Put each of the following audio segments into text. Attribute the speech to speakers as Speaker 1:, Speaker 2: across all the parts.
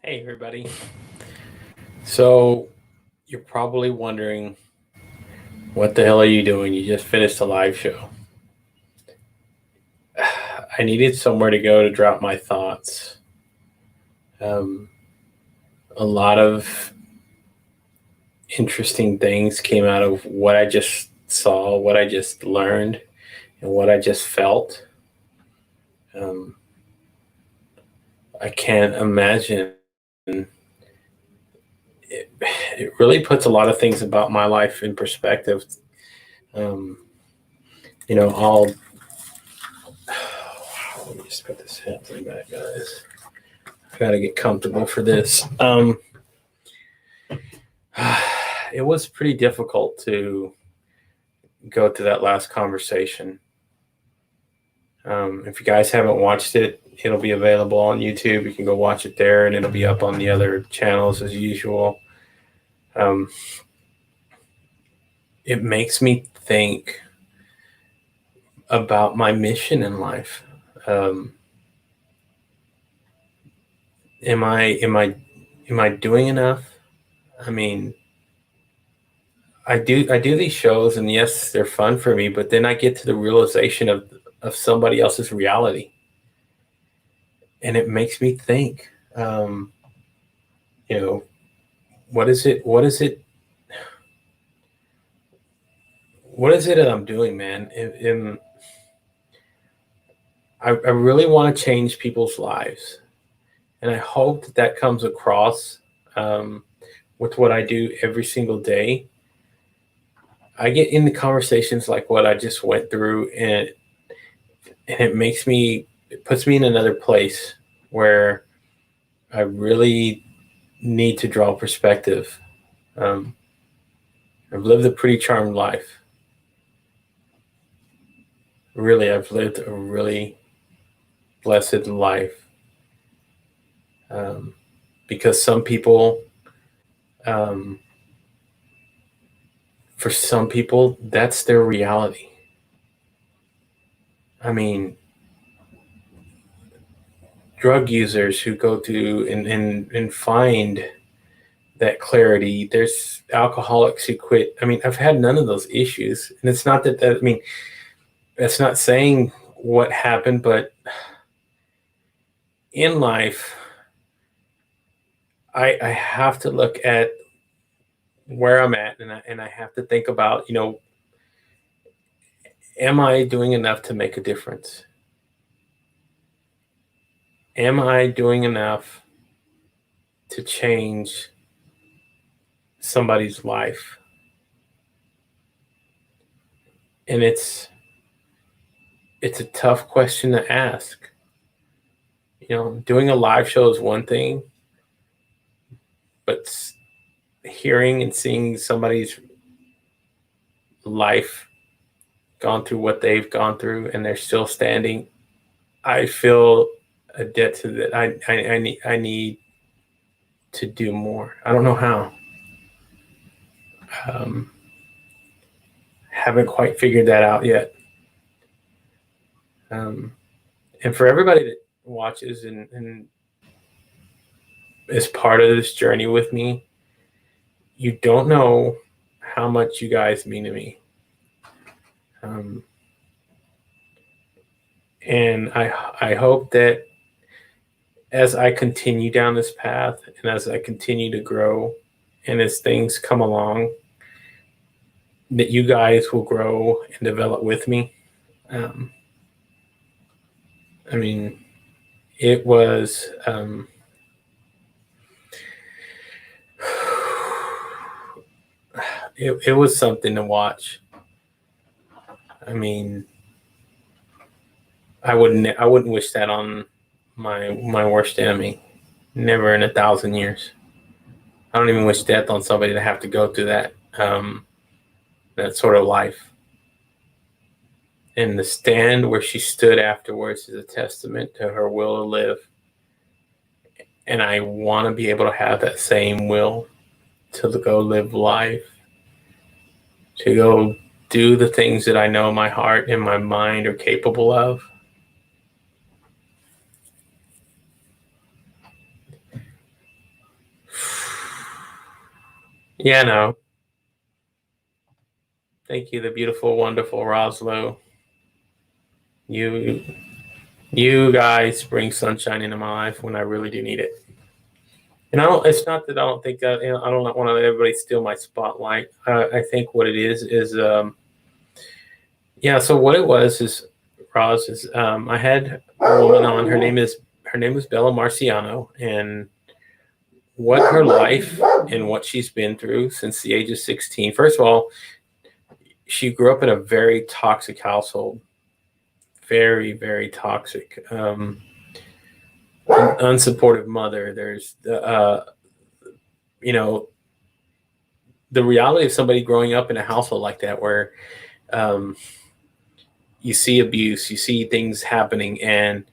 Speaker 1: Hey, everybody. So, you're probably wondering, what the hell are you doing? You just finished a live show. I needed somewhere to go to drop my thoughts. Um, a lot of interesting things came out of what I just saw, what I just learned, and what I just felt. Um, I can't imagine. It really puts a lot of things about my life in perspective. Um, I'll let me just put this headphone back, guys. I gotta get comfortable for this. It was pretty difficult to go to that last conversation. If you guys haven't watched it, it'll be available on YouTube. You can go watch it there, and it'll be up on the other channels as usual. It makes me think about my mission in life. Am I doing enough? I mean, I do these shows, and yes, they're fun for me, but then I get to the realization of somebody else's reality, and it makes me think. You know, what is it? What is it? What is it that I'm doing, man? I really want to change people's lives, and I hope that comes across with what I do every single day. I get into conversations like what I just went through, and it puts me in another place where I really need to draw perspective. Um, I've lived a pretty charmed life. Really, I've lived a really blessed life. Because um, for some people, that's their reality. I mean, drug users who go to and find that clarity. There's alcoholics who quit. I mean, I've had none of those issues, and it's not I mean, that's not saying what happened, but in life, I have to look at where I'm at, and I have to think about, am I doing enough to make a difference? Am I doing enough to change somebody's life? And it's a tough question to ask. Doing a live show is one thing, but hearing and seeing somebody's life gone through what they've gone through and they're still standing, I feel a debt to that. I need to do more. I don't know how. Um, haven't quite figured that out yet. And for everybody that watches and is part of this journey with me, you don't know how much you guys mean to me. And I hope that as I continue down this path and as I continue to grow and as things come along, that you guys will grow and develop with me. I mean, it was it was something to watch. I mean, I wouldn't wish that on my worst enemy. Never in 1,000 years. I don't even wish death on somebody to have to go through that sort of life. And the stand where she stood afterwards is a testament to her will to live. And I want to be able to have that same will to go live life, to go do the things that I know my heart and my mind are capable of. Yeah, no. Thank you, the beautiful, wonderful Roslo. You you guys bring sunshine into my life when I really do need it. And I don't. It's not that I don't think that, I don't want to let everybody steal my spotlight. I think what it is yeah. So what it was is, Roz, is I had a woman on. Her name is Bella Marciano, and what her life and what she's been through since the age of 16. First of all, she grew up in a very toxic household, very, very toxic. Unsupportive mother. There's you know, the reality of somebody growing up in a household like that, where um, you see abuse, you see things happening, and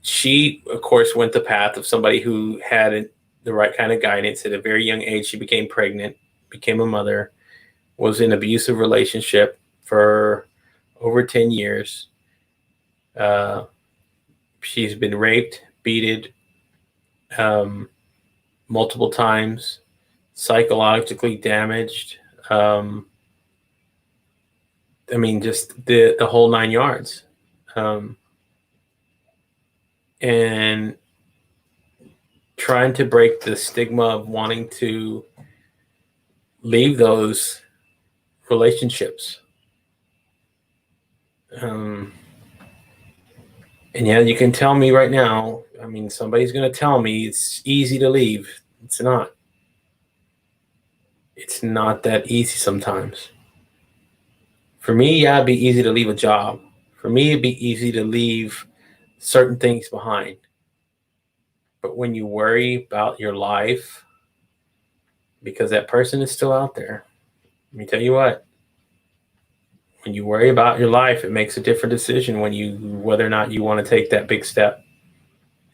Speaker 1: she, of course, went the path of somebody who had the right kind of guidance. At a very young age, she became pregnant, became a mother, was in an abusive relationship for over 10 years. Uh, she's been raped, beaten, um, multiple times, psychologically damaged. Um, I mean, just the whole nine yards. Um, and trying to break the stigma of wanting to leave those relationships. Um, and yeah, you can tell me right now. I mean, somebody's going to tell me it's easy to leave. It's not. It's not that easy sometimes. For me, yeah, it'd be easy to leave a job. For me, it'd be easy to leave certain things behind. But when you worry about your life, because that person is still out there, let me tell you what, when you worry about your life, it makes a different decision whether or not you want to take that big step.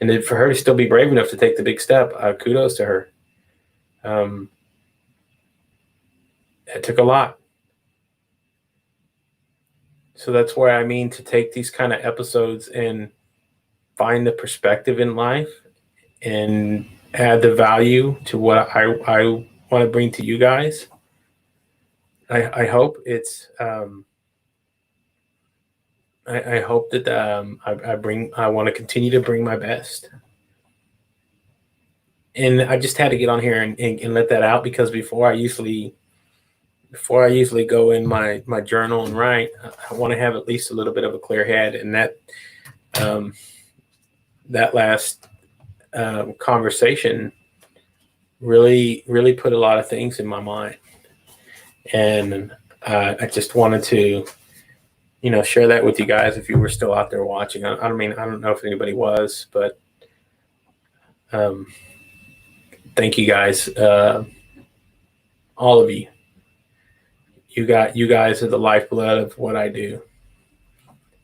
Speaker 1: And then for her to still be brave enough to take the big step, kudos to her. Um, it took a lot. So that's where I mean to take these kind of episodes and find the perspective in life and add the value to what I want to bring to you guys. I hope it's I hope that I want to continue to bring my best. And I just had to get on here and let that out, because before I usually go in my journal and write, I want to have at least a little bit of a clear head. And um, that last conversation really put a lot of things in my mind, and I just wanted to share that with you guys if you were still out there watching. I don't know if anybody was, but um, thank you guys, all of you. You guys are the lifeblood of what I do,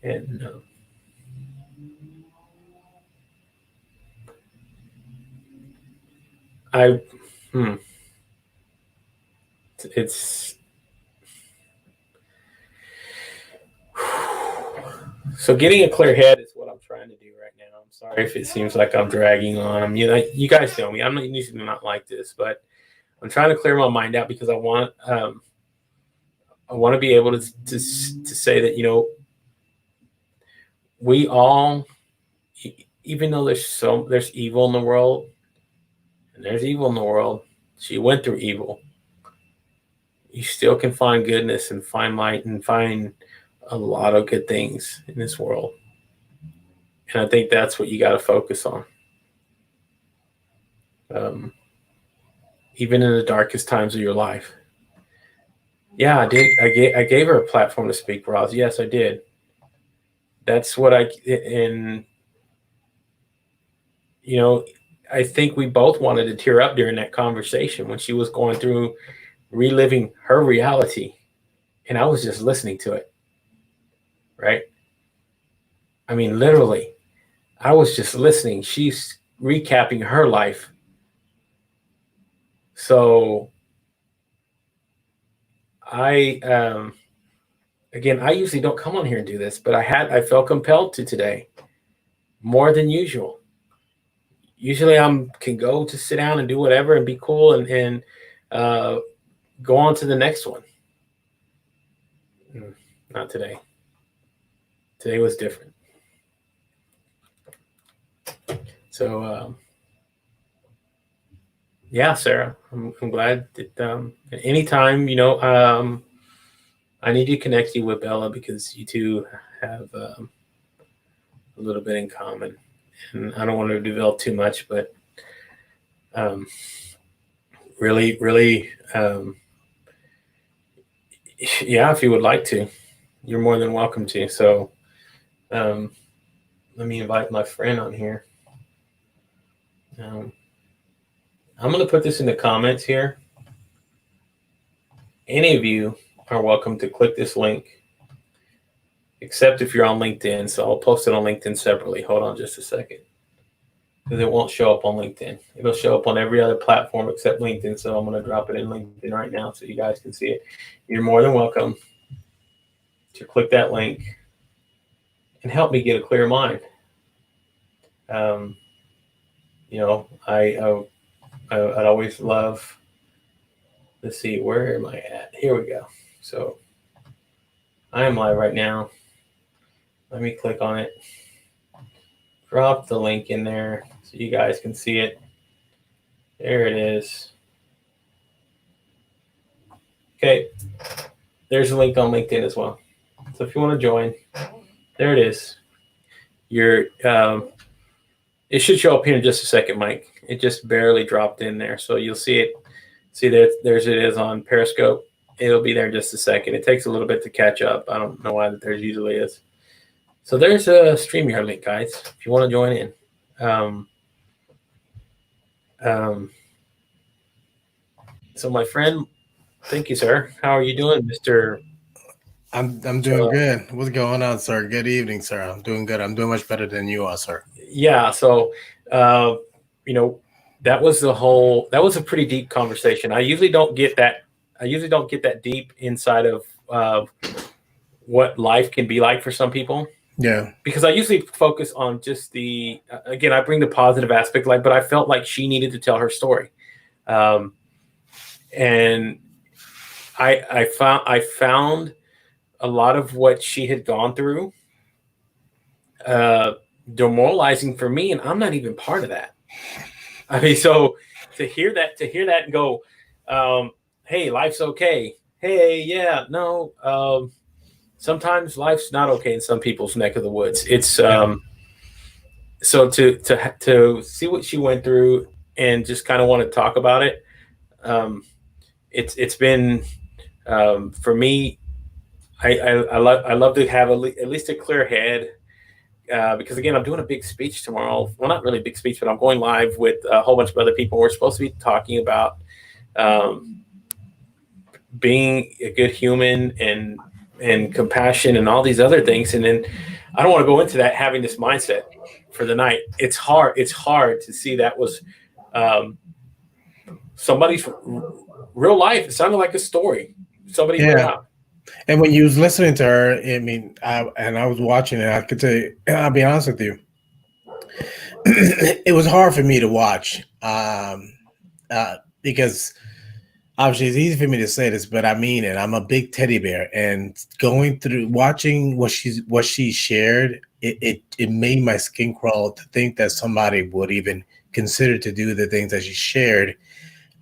Speaker 1: and I it's so getting a clear head is what I'm trying to do right now. I'm sorry if it seems like I'm dragging on. You guys know me. I'm not usually not like this, but I'm trying to clear my mind out, because I want to be able to say that we all, even though there's evil in the world, and there's evil in the world. She went through evil. You still can find goodness and find light and find a lot of good things in this world. And I think that's what you got to focus on. Um, even in the darkest times of your life. Yeah, I did. I gave her a platform to speak, Roz. Yes, I did. That's what and I think we both wanted to tear up during that conversation when she was going through reliving her reality, and I was just listening to it. Right? I mean, literally, I was just listening. She's recapping her life. So I again, I usually don't come on here and do this, but I felt compelled to today, more than usual. usually can go to sit down and do whatever and be cool and go on to the next one. Not today. Today was different. So yeah, Sarah, I'm glad that anytime I need to connect you with Bella because you two have a little bit in common, and I don't want to develop too much, but really, really, yeah, if you would like to, you're more than welcome to. So let me invite my friend on here. I'm going to put this in the comments here. Any of you are welcome to click this link, except if you're on LinkedIn. So I'll post it on LinkedIn separately. Hold on just a second, because it won't show up on LinkedIn. It'll show up on every other platform except LinkedIn. So I'm going to drop it in LinkedIn right now so you guys can see it. You're more than welcome to click that link and help me get a clear mind. I'd always love, let's see, where am I at? Here we go. So I am live right now. Let me click on it. Drop the link in there so you guys can see it. There it is. Okay. There's a link on LinkedIn as well. So if you want to join, there it is. It should show up here in just a second, Mike. It just barely dropped in there. So you'll see it. See there's it is on Periscope. It'll be there in just a second. It takes a little bit to catch up. I don't know why that there usually is. So there's a StreamYard link, guys, if you want to join in. So my friend, thank you, sir. How are you doing, Mr.?
Speaker 2: I'm doing good. What's going on, sir? Good evening, sir. I'm doing good. I'm doing much better than you are, sir.
Speaker 1: Yeah. So, that was a pretty deep conversation. I usually don't get that deep inside of what life can be like for some people.
Speaker 2: Yeah.
Speaker 1: Because I usually focus on just again, I bring the positive aspect, but I felt like she needed to tell her story. And I found a lot of what she had gone through demoralizing for me, and I'm not even part of that. I mean, so to hear that and go, hey, life's okay. Hey, yeah, no, sometimes life's not okay in some people's neck of the woods. It's so to see what she went through and just kind of want to talk about it. It's been for me. I love to have at least a clear head. Because again, I'm doing a big speech tomorrow. Well, not really a big speech, but I'm going live with a whole bunch of other people. We're supposed to be talking about being a good human and compassion and all these other things. And then I don't want to go into that having this mindset for the night. It's hard to see that was somebody's real life. It sounded like a story somebody put out.
Speaker 2: And when you was listening to her, I mean, I was watching it, I could tell you, I'll be honest with you, it was hard for me to watch because obviously it's easy for me to say this, but I mean it. I'm a big teddy bear, and going through watching what she shared, it made my skin crawl to think that somebody would even consider to do the things that she shared.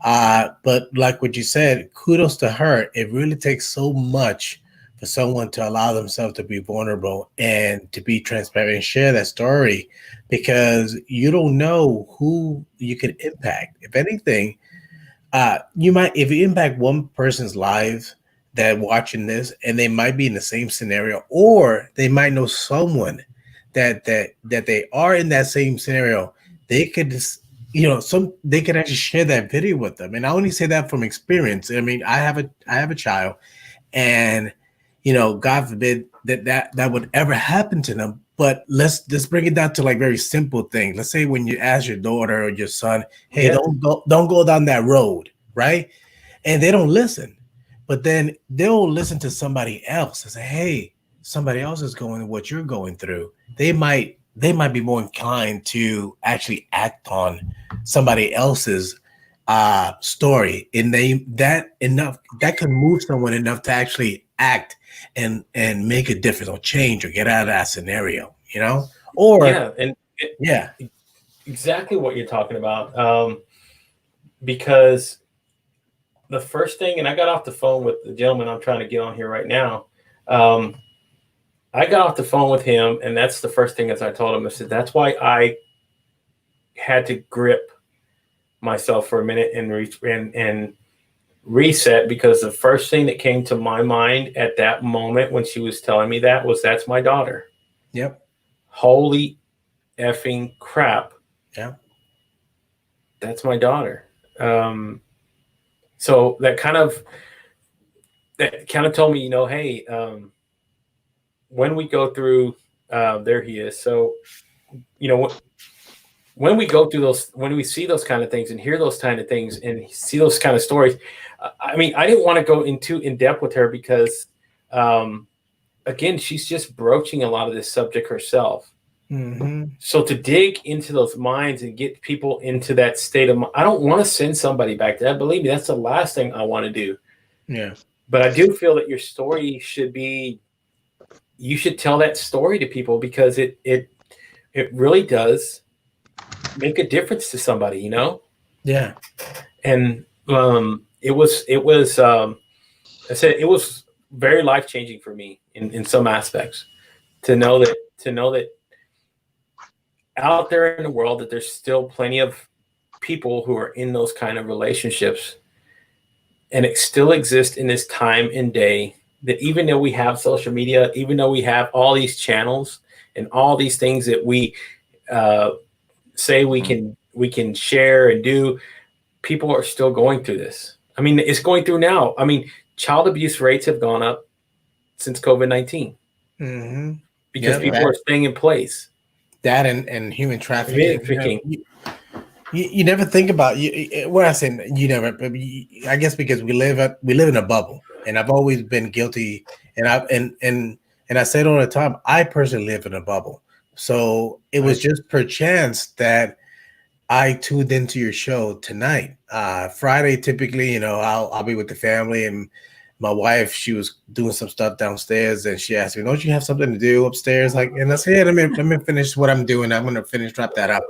Speaker 2: But like what you said, kudos to her. It really takes so much for someone to allow themselves to be vulnerable and to be transparent and share that story, because you don't know who you could impact. If anything, you might, if you impact one person's life that watching this, and they might be in the same scenario, or they might know someone that they are in that same scenario, they could just, they can actually share that video with them. And I only say that from experience. I mean, I have a child, and God forbid that would ever happen to them. But let's bring it down to like very simple things. Let's say when you ask your daughter or your son, hey, don't go down that road, right? And they don't listen. But then they'll listen to somebody else and say, hey, somebody else is going through what you're going through. They might they might be more inclined to actually act on somebody else's story, and that can move someone enough to actually act and make a difference or change or get out of that scenario, or
Speaker 1: Yeah, and
Speaker 2: yeah.
Speaker 1: exactly what you're talking about. Because the first thing, and I got off the phone with the gentleman I'm trying to get on here right now. I got off the phone with him, and that's the first thing as I told him. I said, that's why I had to grip myself for a minute and reset, because the first thing that came to my mind at that moment when she was telling me that was, that's my daughter.
Speaker 2: Yep.
Speaker 1: Holy effing crap.
Speaker 2: Yeah.
Speaker 1: That's my daughter. So that kind of told me, hey, when we go through, there he is. So, when we go through those, when we see those kind of things and hear those kind of things and see those kind of stories, I mean, I didn't want to go in depth with her because, again, she's just broaching a lot of this subject herself.
Speaker 2: Mm-hmm.
Speaker 1: So to dig into those minds and get people into that state of mind, I don't want to send somebody back to that. Believe me, that's the last thing I want to do.
Speaker 2: Yeah.
Speaker 1: But I do feel that your story you should tell that story to people, because it really does make a difference to somebody,
Speaker 2: Yeah.
Speaker 1: And it was I said it was very life-changing for me in some aspects to know that out there in the world that there's still plenty of people who are in those kind of relationships, and it still exists in this time and day, that even though we have social media, even though we have all these channels and all these things that we say we can share and do, people are still going through this. I mean, it's going through now. I mean, child abuse rates have gone up since COVID-19 because people are staying in place.
Speaker 2: That and human trafficking. You never think about what I say. You never. I guess because we live in a bubble, and I've always been guilty. And I say it all the time. I personally live in a bubble, so it was just per chance that I tuned into your show tonight. Friday, typically, I'll be with the family, and my wife, she was doing some stuff downstairs, and she asked me, "Don't you have something to do upstairs?" And I said, "Yeah, let me finish what I'm doing. I'm going to wrap that up."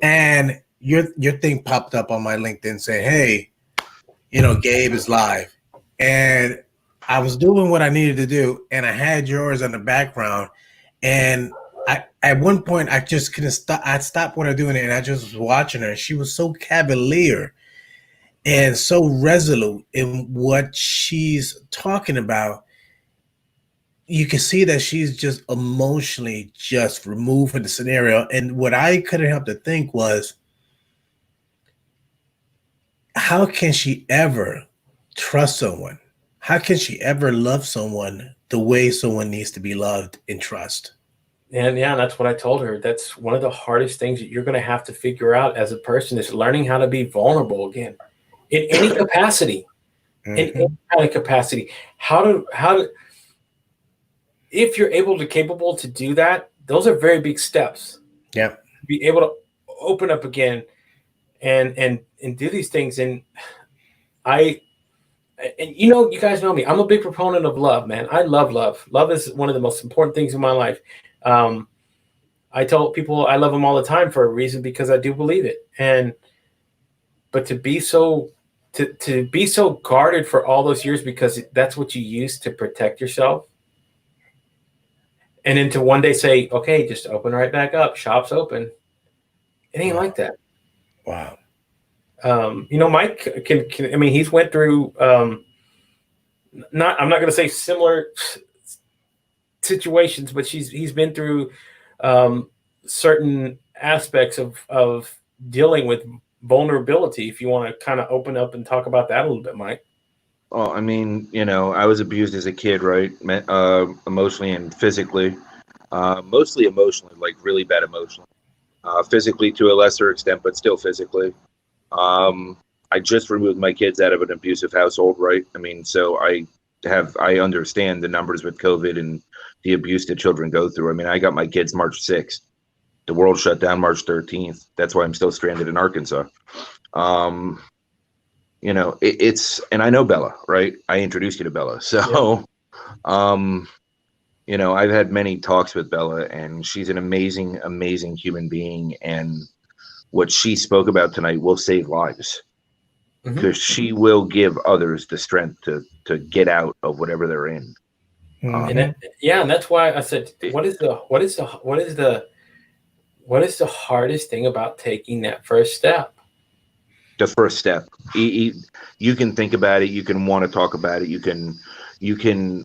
Speaker 2: And your thing popped up on my LinkedIn saying, "Hey, Gabe is live," and I was doing what I needed to do, and I had yours in the background, and at one point I just couldn't stop. I stopped what I'm doing, and I just was watching her. She was so cavalier and so resolute in what she's talking about. You can see that she's just emotionally just removed from the scenario. And what I couldn't help to think was, how can she ever trust someone? How can she ever love someone the way someone needs to be loved and trust?
Speaker 1: And yeah, that's what I told her. That's one of the hardest things that you're going to have to figure out as a person, is learning how to be vulnerable again in any capacity. In any kind of capacity. How to if you're capable to do that, those are very big steps.
Speaker 2: Yeah.
Speaker 1: Be able to open up again and do these things. And you guys know me. I'm a big proponent of love, man. I love love. Love is one of the most important things in my life. I tell people I love them all the time for a reason, because I do believe it. But to be so guarded for all those years, because that's what you used to protect yourself. And then to one day say, okay, just open right back up. Shop's open. It ain't like that.
Speaker 2: Wow.
Speaker 1: Mike he's went through, I'm not going to say similar situations, but he's been through certain aspects of dealing with vulnerability. If you want to kind of open up and talk about that a little bit, Mike.
Speaker 3: Well, I mean, I was abused as a kid, right? Emotionally and physically. Mostly emotionally, like really bad emotionally. Physically to a lesser extent, but still physically. I just removed my kids out of an abusive household, right? I mean, so I understand the numbers with COVID and the abuse that children go through. I mean, I got my kids March 6th. The world shut down March 13th. That's why I'm still stranded in Arkansas. You know, it's, and I know Bella, right? I introduced you to Bella. So, you know, I've had many talks with Bella, and she's an amazing, amazing human being. And what she spoke about tonight will save lives, because she will give others the strength to get out of whatever they're in.
Speaker 1: And that's why I said, what is the hardest thing about taking that first step?
Speaker 3: The first step. You can think about it. You can want to talk about it. You can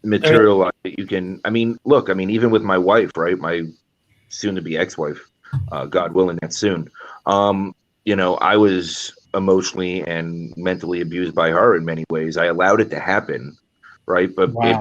Speaker 3: materialize it. You can. I mean, look. I mean, even with my wife, right? My soon-to-be ex-wife, God willing, that's soon. You know, I was emotionally and mentally abused by her in many ways. I allowed it to happen, right? But it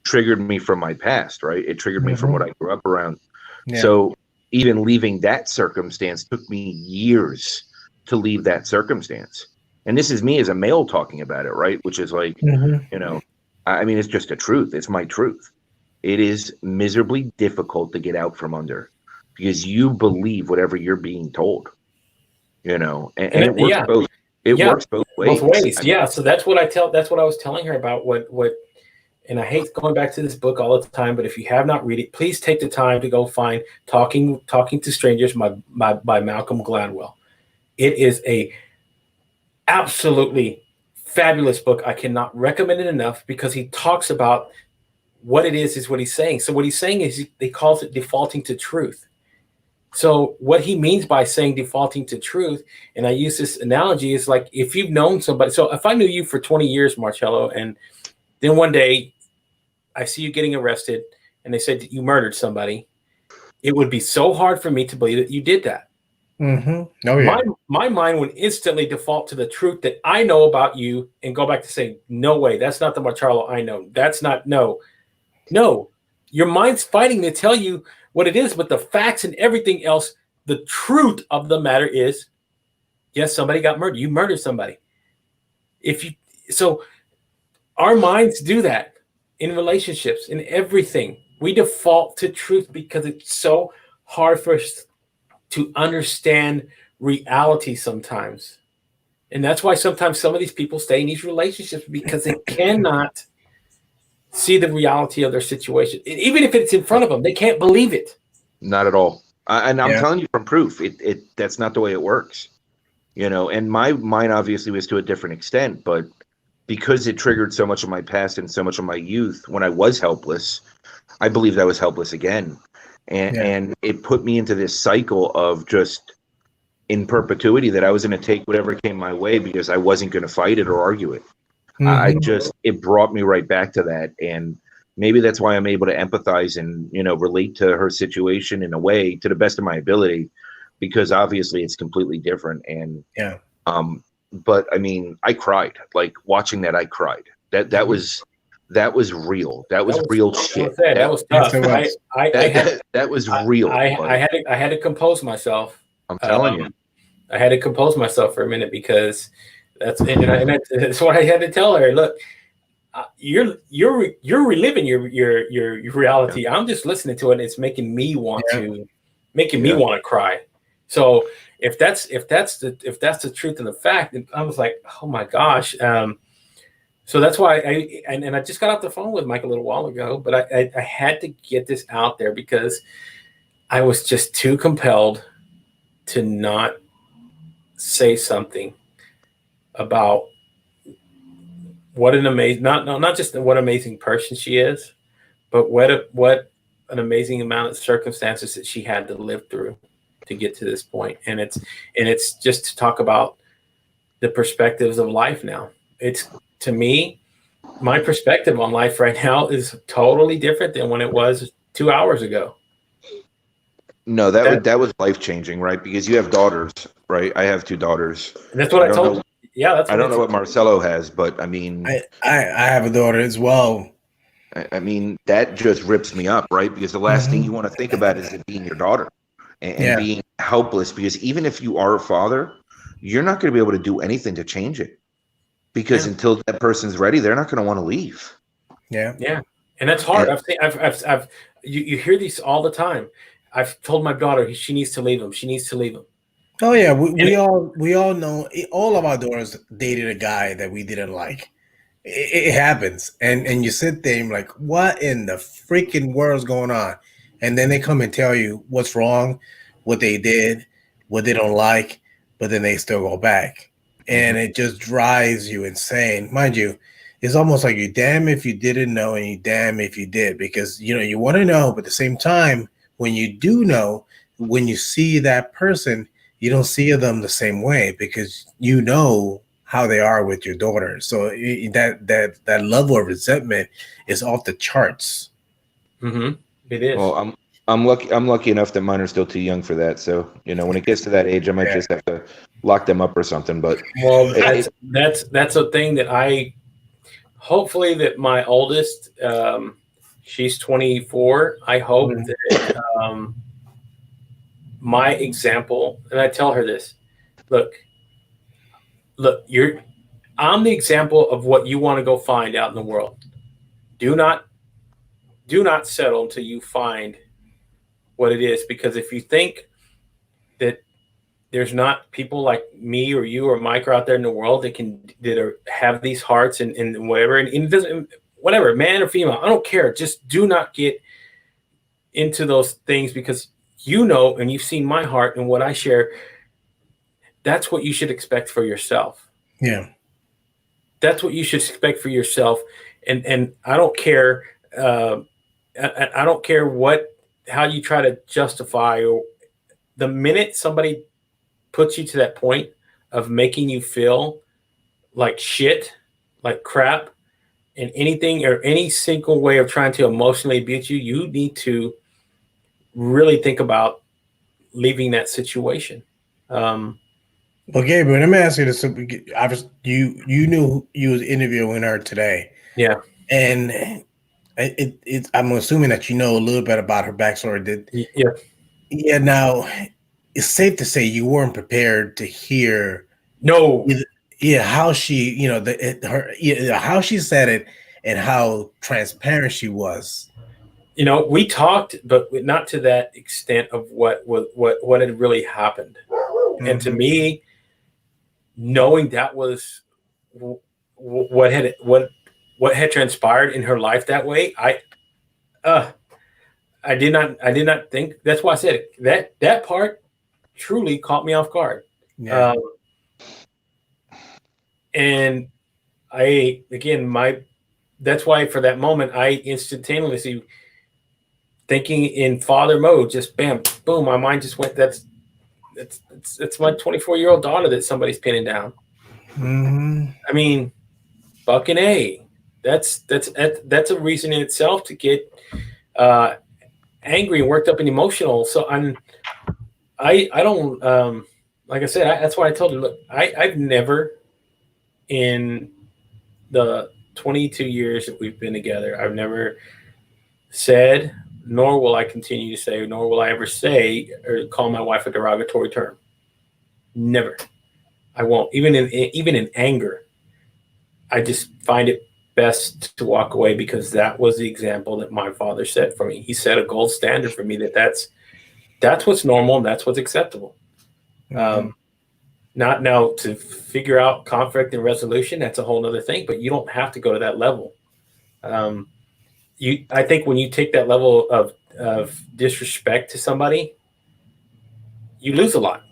Speaker 3: triggered me from my past, right? It triggered me from what I grew up around. Yeah. So even leaving that circumstance took me years to leave that circumstance. And this is me as a male talking about it, right? Which is like, you know, I mean, it's just the truth. It's my truth. It is miserably difficult to get out from under, because you believe whatever you're being told, you know, and it works both. It works both ways.
Speaker 1: Both ways. Yeah. So that's what I was telling her about what, and I hate going back to this book all the time, but if you have not read it, please take the time to go find Talking to Strangers by Malcolm Gladwell. It is a absolutely fabulous book. I cannot recommend it enough, because he talks about what it is what he's saying. So what he's saying is he calls it defaulting to truth. So what he means by saying defaulting to truth, and I use this analogy, is like if you've known somebody. So if I knew you for 20 years, Marcello, and then one day I see you getting arrested and they said that you murdered somebody, it would be so hard for me to believe that you did that.
Speaker 2: Oh, yeah.
Speaker 1: My mind would instantly default to the truth that I know about you and go back to saying, no way, that's not the Marcello I know. That's not, no. Your mind's fighting to tell you what it is, but the facts and everything else, the truth of the matter is, yes, somebody got murdered. You murdered somebody. So our minds do that in relationships, in everything. We default to truth because it's so hard for us to understand reality sometimes. And that's why sometimes some of these people stay in these relationships, because they cannot see the reality of their situation. Even if it's in front of them, they can't believe it.
Speaker 3: Not at all. And I'm telling you from proof, that's not the way it works. You know, and my mind obviously was to a different extent, but because it triggered so much of my past and so much of my youth when I was helpless, I believed I was helpless again. And it put me into this cycle of just in perpetuity that I was going to take whatever came my way because I wasn't going to fight it or argue it. It brought me right back to that. And maybe that's why I'm able to empathize and, you know, relate to her situation in a way to the best of my ability, because obviously it's completely different. And, but I mean, I cried, like watching that. I cried. That was real. That was real shit.
Speaker 1: That was tough.
Speaker 3: That was real.
Speaker 1: I had to compose myself.
Speaker 3: I'm telling you.
Speaker 1: I had to compose myself for a minute, because that's what I had to tell her. Look, you're reliving your reality. I'm just listening to it, and it's making me want to cry. So if that's the truth of the fact, I was like, oh my gosh. So that's why I just got off the phone with Mike a little while ago, but I had to get this out there because I was just too compelled to not say something about what an amazing, not just what amazing person she is, but what an amazing amount of circumstances that she had to live through to get to this point. And it's just to talk about the perspectives of life now. It's, to me, my perspective on life right now is totally different than when it was 2 hours ago.
Speaker 3: No, that was life-changing, right? Because you have daughters, right? I have 2 daughters.
Speaker 1: And that's what I told you. Yeah, that's what
Speaker 3: I don't know what Marcello has, but I mean,
Speaker 2: I have a daughter as well.
Speaker 3: I mean, that just rips me up, right? Because the last thing you want to think about is it being your daughter and being helpless. Because even if you are a father, you're not going to be able to do anything to change it. Because until that person's ready, they're not going to want to leave.
Speaker 1: Yeah, and that's hard. You hear these all the time. I've told my daughter she needs to leave him. She needs to leave him.
Speaker 2: Oh yeah, we all know, all of our daughters dated a guy that we didn't like. It happens, and you sit there and you're like, what in the freaking world's going on? And then they come and tell you what's wrong, what they did, what they don't like, but then they still go back, and it just drives you insane. Mind you, it's almost like you damn if you didn't know, and you damn if you did, because you want to know, but at the same time, when you do know, when you see that person, you don't see them the same way because you know how they are with your daughter. So that level of resentment is off the charts.
Speaker 1: Mm-hmm. It is.
Speaker 3: Well, I'm lucky enough that mine are still too young for that. So when it gets to that age, I might just have to lock them up or something. But
Speaker 1: well, that's a thing that I hopefully that my oldest, she's 24. I hope that my example, and I tell her this, look, I'm the example of what you want to go find out in the world. Do not settle until you find what it is, because if you think that there's not people like me or you or Mike out there in the world that have these hearts and whatever, and it doesn't, whatever, man or female, I don't care. Just do not get into those things, because and you've seen my heart and what I share. That's what you should expect for yourself.
Speaker 2: Yeah.
Speaker 1: That's what you should expect for yourself. And I don't care. I don't care how you try to justify, or the minute somebody puts you to that point of making you feel like shit, like crap, and anything or any single way of trying to emotionally abuse you, you need to really think about leaving that situation.
Speaker 2: Well, Gabriel, let me ask you this. You knew you was interviewing her today.
Speaker 1: Yeah.
Speaker 2: And I'm assuming that you know a little bit about her backstory.
Speaker 1: Yeah.
Speaker 2: Yeah. Now, it's safe to say you weren't prepared to hear.
Speaker 1: No.
Speaker 2: Yeah, how she, how she said it, and how transparent she was.
Speaker 1: We talked, but not to that extent of what had really happened. Mm-hmm. And to me, knowing that was what had transpired in her life that way, I did not think. That's why I said it, that part truly caught me off guard.
Speaker 2: Yeah.
Speaker 1: And that's why for that moment I instantaneously, thinking in father mode, just bam, boom, my mind just went, that's my 24-year-old daughter that somebody's pinning down.
Speaker 2: Mm-hmm.
Speaker 1: I mean, fucking A. That's a reason in itself to get angry and worked up and emotional. So I don't like I said, that's why I told her, look, I've never, in the 22 years that we've been together, I've never said, nor will I continue to say, nor will I ever say or call my wife a derogatory term. Never. I won't. Even in anger, I just find it best to walk away, because that was the example that my father set for me. He set a gold standard for me that's what's normal and that's what's acceptable. Mm-hmm. Not now to figure out conflict and resolution. That's a whole other thing, but you don't have to go to that level. I think when you take that level of disrespect to somebody, you lose a lot.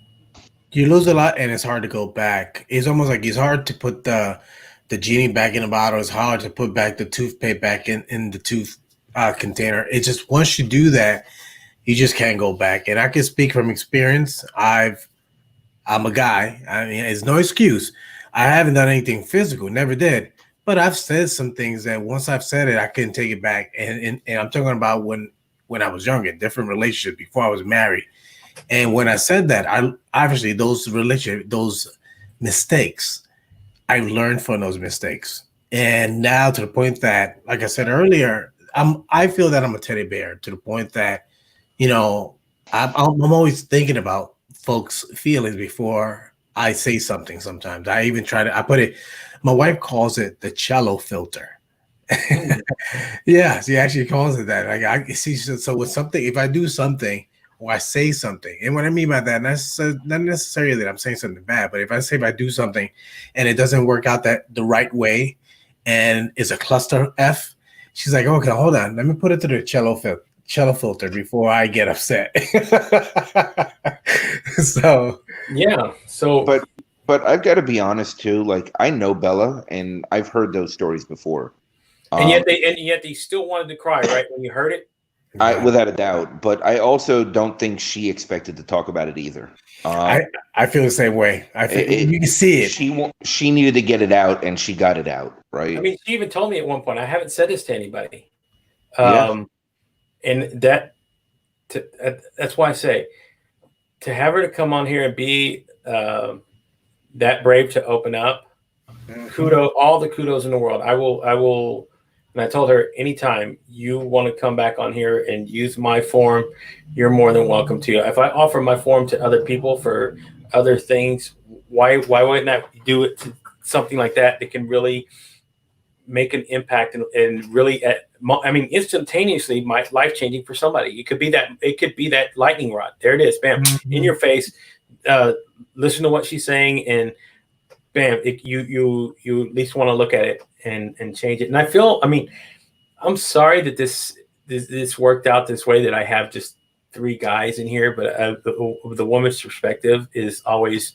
Speaker 2: You lose a lot, and it's hard to go back. It's almost like it's hard to put the genie back in the bottle. It's hard to put back the toothpaste back in the tooth container. It's just, once you do that, you just can't go back. And I can speak from experience. I'm a guy. I mean, it's no excuse. I haven't done anything physical, never did. But I've said some things that once I've said it, I couldn't take it back. And I'm talking about when I was younger, different relationships before I was married. And when I said that, I obviously those mistakes, I learned from those mistakes. And now to the point that, like I said earlier, I feel that I'm a teddy bear, to the point that, I'm always thinking about folks' feelings before I say something. Sometimes I even I put it, my wife calls it the cello filter. Yeah, she actually calls it that. Like, I see. So with something, if I do something, or I say something. And what I mean by that, not necessarily that I'm saying something bad, but if I do something and it doesn't work out that the right way and it's a cluster F, she's like, okay, hold on, let me put it through the cello filter before I get upset. So
Speaker 1: yeah. So,
Speaker 3: But I've got to be honest too. Like, I know Bella, and I've heard those stories before.
Speaker 1: and yet they still wanted to cry, right, when you heard it.
Speaker 3: Without a doubt. But I also don't think she expected to talk about it either.
Speaker 2: I feel the same way. I feel you can see it.
Speaker 3: She needed to get it out, and she got it out, right?
Speaker 1: I mean, she even told me at one point, I haven't said this to anybody.
Speaker 3: Yeah.
Speaker 1: And that's why I say, to have her to come on here and be that brave to open up, all the kudos in the world. I will, and I told her, anytime you want to come back on here and use my forum, you're more than welcome to. If I offer my forum to other people for other things, why wouldn't I do it to something like that that can really make an impact and really, I mean, instantaneously, life changing for somebody. It could be that lightning rod. There it is, bam, in your face. Listen to what she's saying, and bam, you at least want to look at it and change it. And I feel, I mean, I'm sorry that this worked out this way, that I have just 3 guys in here, but the woman's perspective is always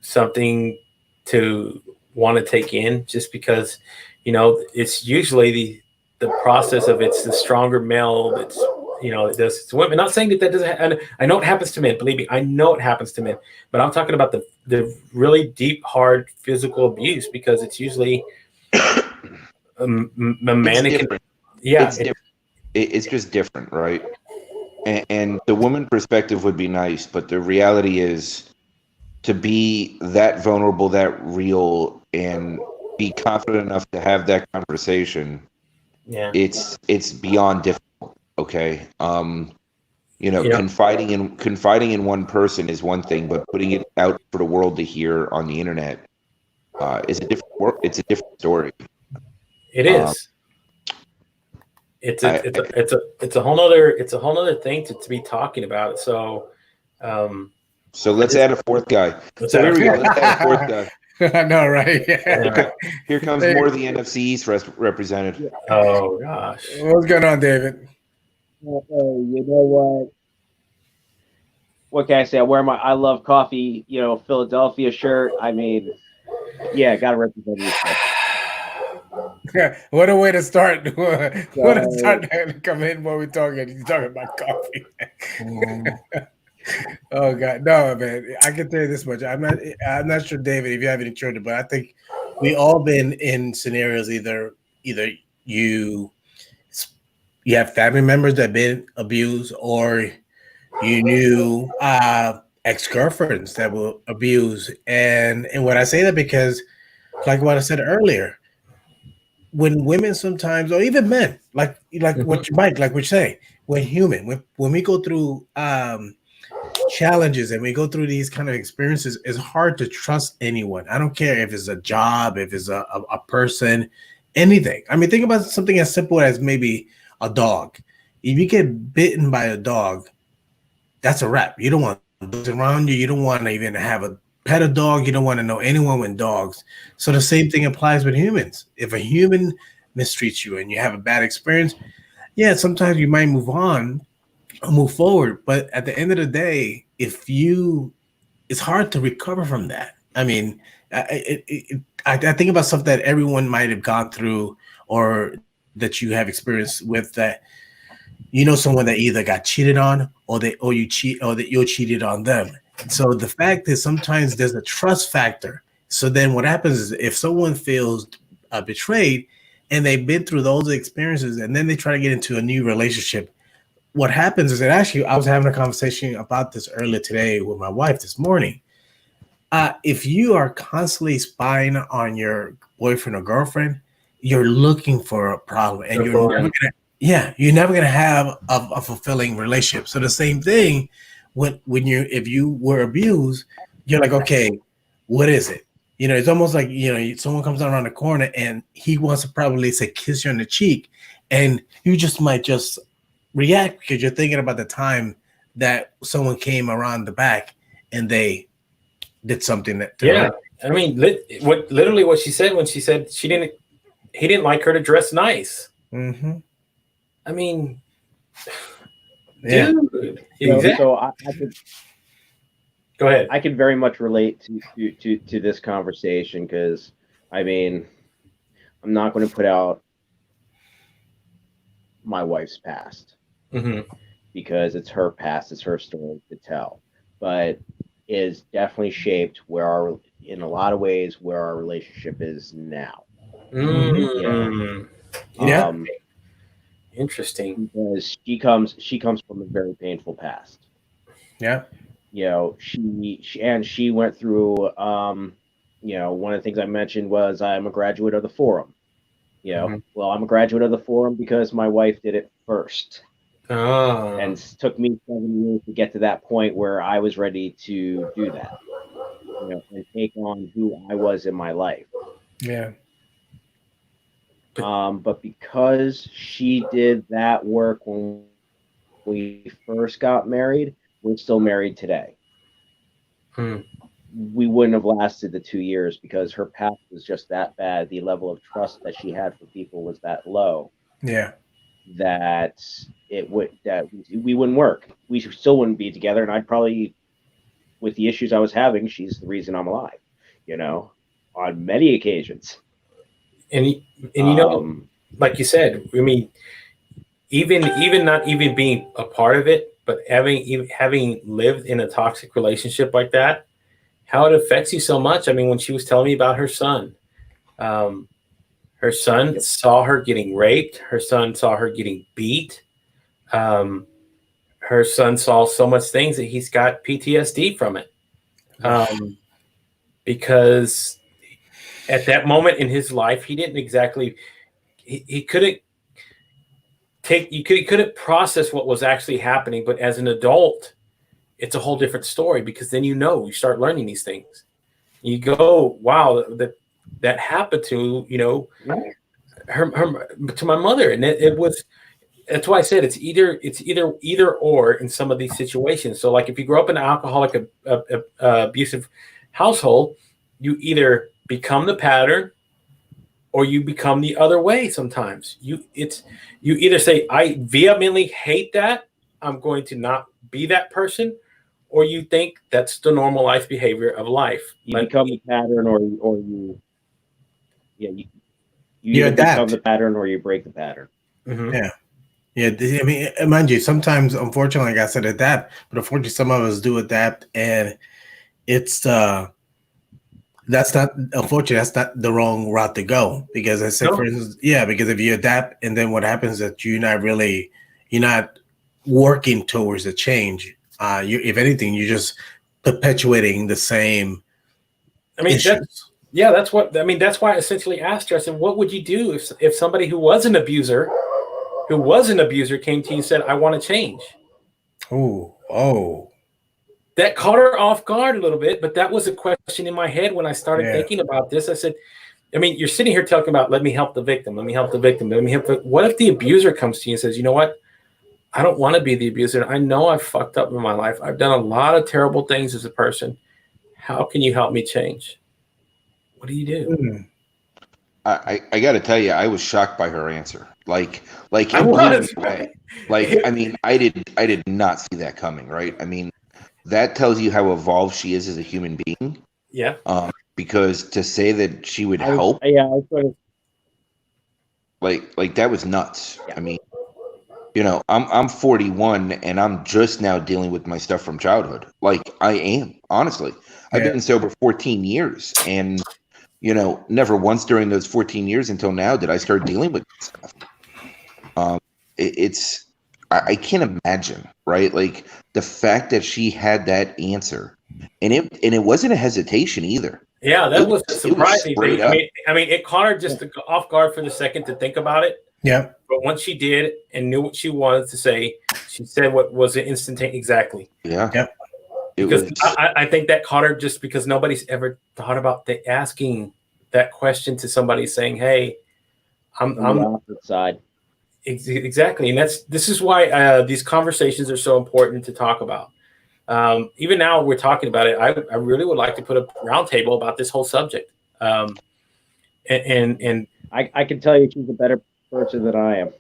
Speaker 1: something to want to take in, just because, you know, it's usually the process of it's the stronger male that's, you know, it does to women. Not saying that doesn't. I know it happens to men. Believe me, I know it happens to men. But I'm talking about the really deep, hard physical abuse, because it's usually a mannequin. Yeah,
Speaker 3: it's just different, right? And the woman perspective would be nice, but the reality is, to be that vulnerable, that real, and be confident enough to have that conversation.
Speaker 1: Yeah,
Speaker 3: it's beyond difficult. Okay. You know, confiding in one person is one thing, but putting it out for the world to hear on the internet is a different. It's a different story.
Speaker 1: It is. It's a whole nother thing to be talking about. So,
Speaker 3: so let's add a 4th guy. So here we go. Let's add a 4th guy.
Speaker 2: I know, right? Yeah.
Speaker 3: Here comes more of the NFC East represented.
Speaker 1: Oh gosh,
Speaker 2: what's going on, David?
Speaker 4: You know what? What can I say? I wear my I Love Coffee, Philadelphia shirt. I mean, yeah, gotta represent you.
Speaker 2: What a way to start. What a start to come in while we're talking. You're talking about coffee. Oh God, no, man! I can tell you this much. I'm not sure, David, if you have any children, but I think we all been in scenarios. Either you have family members that have been abused, or you knew ex-girlfriends that were abused. And what I say that because, like what I said earlier, when women sometimes, or even men, like what you might, like we say, when we go through challenges and we go through these kind of experiences, it's hard to trust anyone. I don't care if it's a job, if it's a person, anything. I mean, think about something as simple as maybe a dog. If you get bitten by a dog, that's a wrap. You don't want dogs around you. You don't want to even have a pet a dog. You don't want to know anyone with dogs. So the same thing applies with humans. If a human mistreats you and you have a bad experience, yeah, sometimes you might move on, move forward. But at the end of the day, it's hard to recover from that. I mean, I think about stuff that everyone might have gone through, or that you have experienced with, that someone that either got cheated on, or that you cheated on them. So the fact is, sometimes there's a trust factor. So then what happens is, if someone feels betrayed and they've been through those experiences, and then they try to get into a new relationship, what happens is that, actually, I was having a conversation about this earlier today with my wife this morning. If you are constantly spying on your boyfriend or girlfriend, you're looking for a problem, and you're never gonna have a fulfilling relationship. So the same thing if you were abused, you're like, okay, what is it? It's almost like someone comes around the corner and he wants to probably say kiss you on the cheek, and you just might just react because you're thinking about the time that someone came around the back and they did something that.
Speaker 1: Yeah, I mean, literally what she said when she said he didn't like her to dress nice.
Speaker 2: Mm-hmm.
Speaker 1: I mean,
Speaker 2: Yeah.
Speaker 1: dude, exactly.
Speaker 4: So I could
Speaker 1: Go ahead.
Speaker 4: I can very much relate to this conversation because I mean, I'm not going to put out my wife's past because it's her past, it's her story to tell, but is definitely shaped in a lot of ways where our relationship is now.
Speaker 2: Yeah.
Speaker 1: Interesting.
Speaker 4: Because she comes from a very painful past.
Speaker 2: Yeah.
Speaker 4: She went through one of the things I mentioned was I'm a graduate of the forum. Well, I'm a graduate of the forum because my wife did it first. And it took me 7 years to get to that point where I was ready to do that. And take on who I was in my life.
Speaker 2: Yeah.
Speaker 4: But because she did that work when we first got married, we're still married today. We wouldn't have lasted the 2 years because her past was just that bad. The level of trust that she had for people was that low.
Speaker 2: Yeah.
Speaker 4: That we wouldn't work. We still wouldn't be together, and I'd probably, with the issues I was having, she's the reason I'm alive. On many occasions.
Speaker 1: And like you said, I mean, even not even being a part of it, but having lived in a toxic relationship like that, how it affects you so much. I mean, when she was telling me about her son saw her getting raped. Her son saw her getting beat. Her son saw so much things that he's got PTSD from it. Because at that moment in his life, he didn't exactly, he couldn't he couldn't process what was actually happening. But as an adult, it's a whole different story because then you start learning these things. You go, wow, that happened to her to my mother, and it was. That's why I said it's either or in some of these situations. So, like if you grow up in an alcoholic, abusive household, you either become the pattern or you become the other way. Sometimes you either say, I vehemently hate that, I'm going to not be that person, or you think that's the normal life behavior of life.
Speaker 4: You become the pattern, or you
Speaker 2: adapt.
Speaker 4: Become the pattern, or you break the pattern.
Speaker 2: Yeah. Yeah, I mean, mind you, sometimes, unfortunately, like I said, adapt, but unfortunately, some of us do adapt, and it's that's not the wrong route to go. Because I said, for instance, because if you adapt, and then what happens is that you're not working towards a change. If anything, you're just perpetuating the same.
Speaker 1: I mean,
Speaker 2: issues.
Speaker 1: That's why I essentially asked her. I said, what would you do if somebody who was an abuser came to you and said, I want to change?
Speaker 2: Oh.
Speaker 1: That caught her off guard a little bit, but that was a question in my head when I started thinking about this. I said, I mean, you're sitting here talking about, let me help the victim. What if the abuser comes to you and says, you know what? I don't want to be the abuser. I know I've fucked up in my life. I've done a lot of terrible things as a person. How can you help me change? What do you do?
Speaker 3: I got to tell you, I was shocked by her answer. Like it
Speaker 1: I
Speaker 3: blew
Speaker 1: was.
Speaker 3: me away. Like, I mean, I did not see that coming. Right? I mean, that tells you how evolved she is as a human being.
Speaker 1: Yeah.
Speaker 3: Because to say that she would help, like that was nuts. Yeah. I mean, I'm 41 and I'm just now dealing with my stuff from childhood. Like I am, honestly. I've been sober 14 years, and never once during those 14 years until now did I start dealing with stuff. I can't imagine, right? Like the fact that she had that answer, and it wasn't a hesitation either.
Speaker 1: Yeah, that was surprising. I mean, it caught her just off guard for the second to think about it.
Speaker 2: Yeah.
Speaker 1: But once she did and knew what she wanted to say, she said what was an instantaneous. Exactly.
Speaker 3: Yeah.
Speaker 2: Yep.
Speaker 1: Because I think that caught her just because nobody's ever thought about asking that question to somebody, saying, "Hey, I'm
Speaker 4: on the opposite side."
Speaker 1: Exactly, and this is why these conversations are so important to talk about. Even now we're talking about it. I really would like to put a roundtable about this whole subject. And
Speaker 4: I can tell you she's a better person than I am.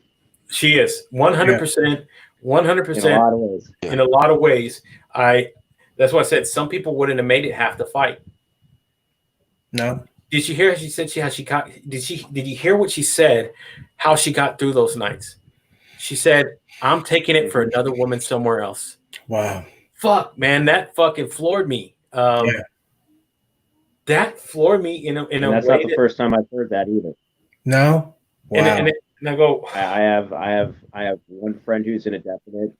Speaker 1: She is 100%, 100%
Speaker 4: in a lot of ways.
Speaker 1: In a lot of ways. That's why I said some people wouldn't have made it half the fight.
Speaker 2: No.
Speaker 1: Did you hear she said how she got? Did you hear what she said? How she got through those nights? She said, "I'm taking it for another woman somewhere else."
Speaker 2: Wow.
Speaker 1: Fuck, man, that fucking floored me. That floored me in a
Speaker 4: that's
Speaker 1: way.
Speaker 4: Not the first time I've heard that either.
Speaker 2: No. Wow.
Speaker 1: And I go,
Speaker 4: I have one friend who's in a definite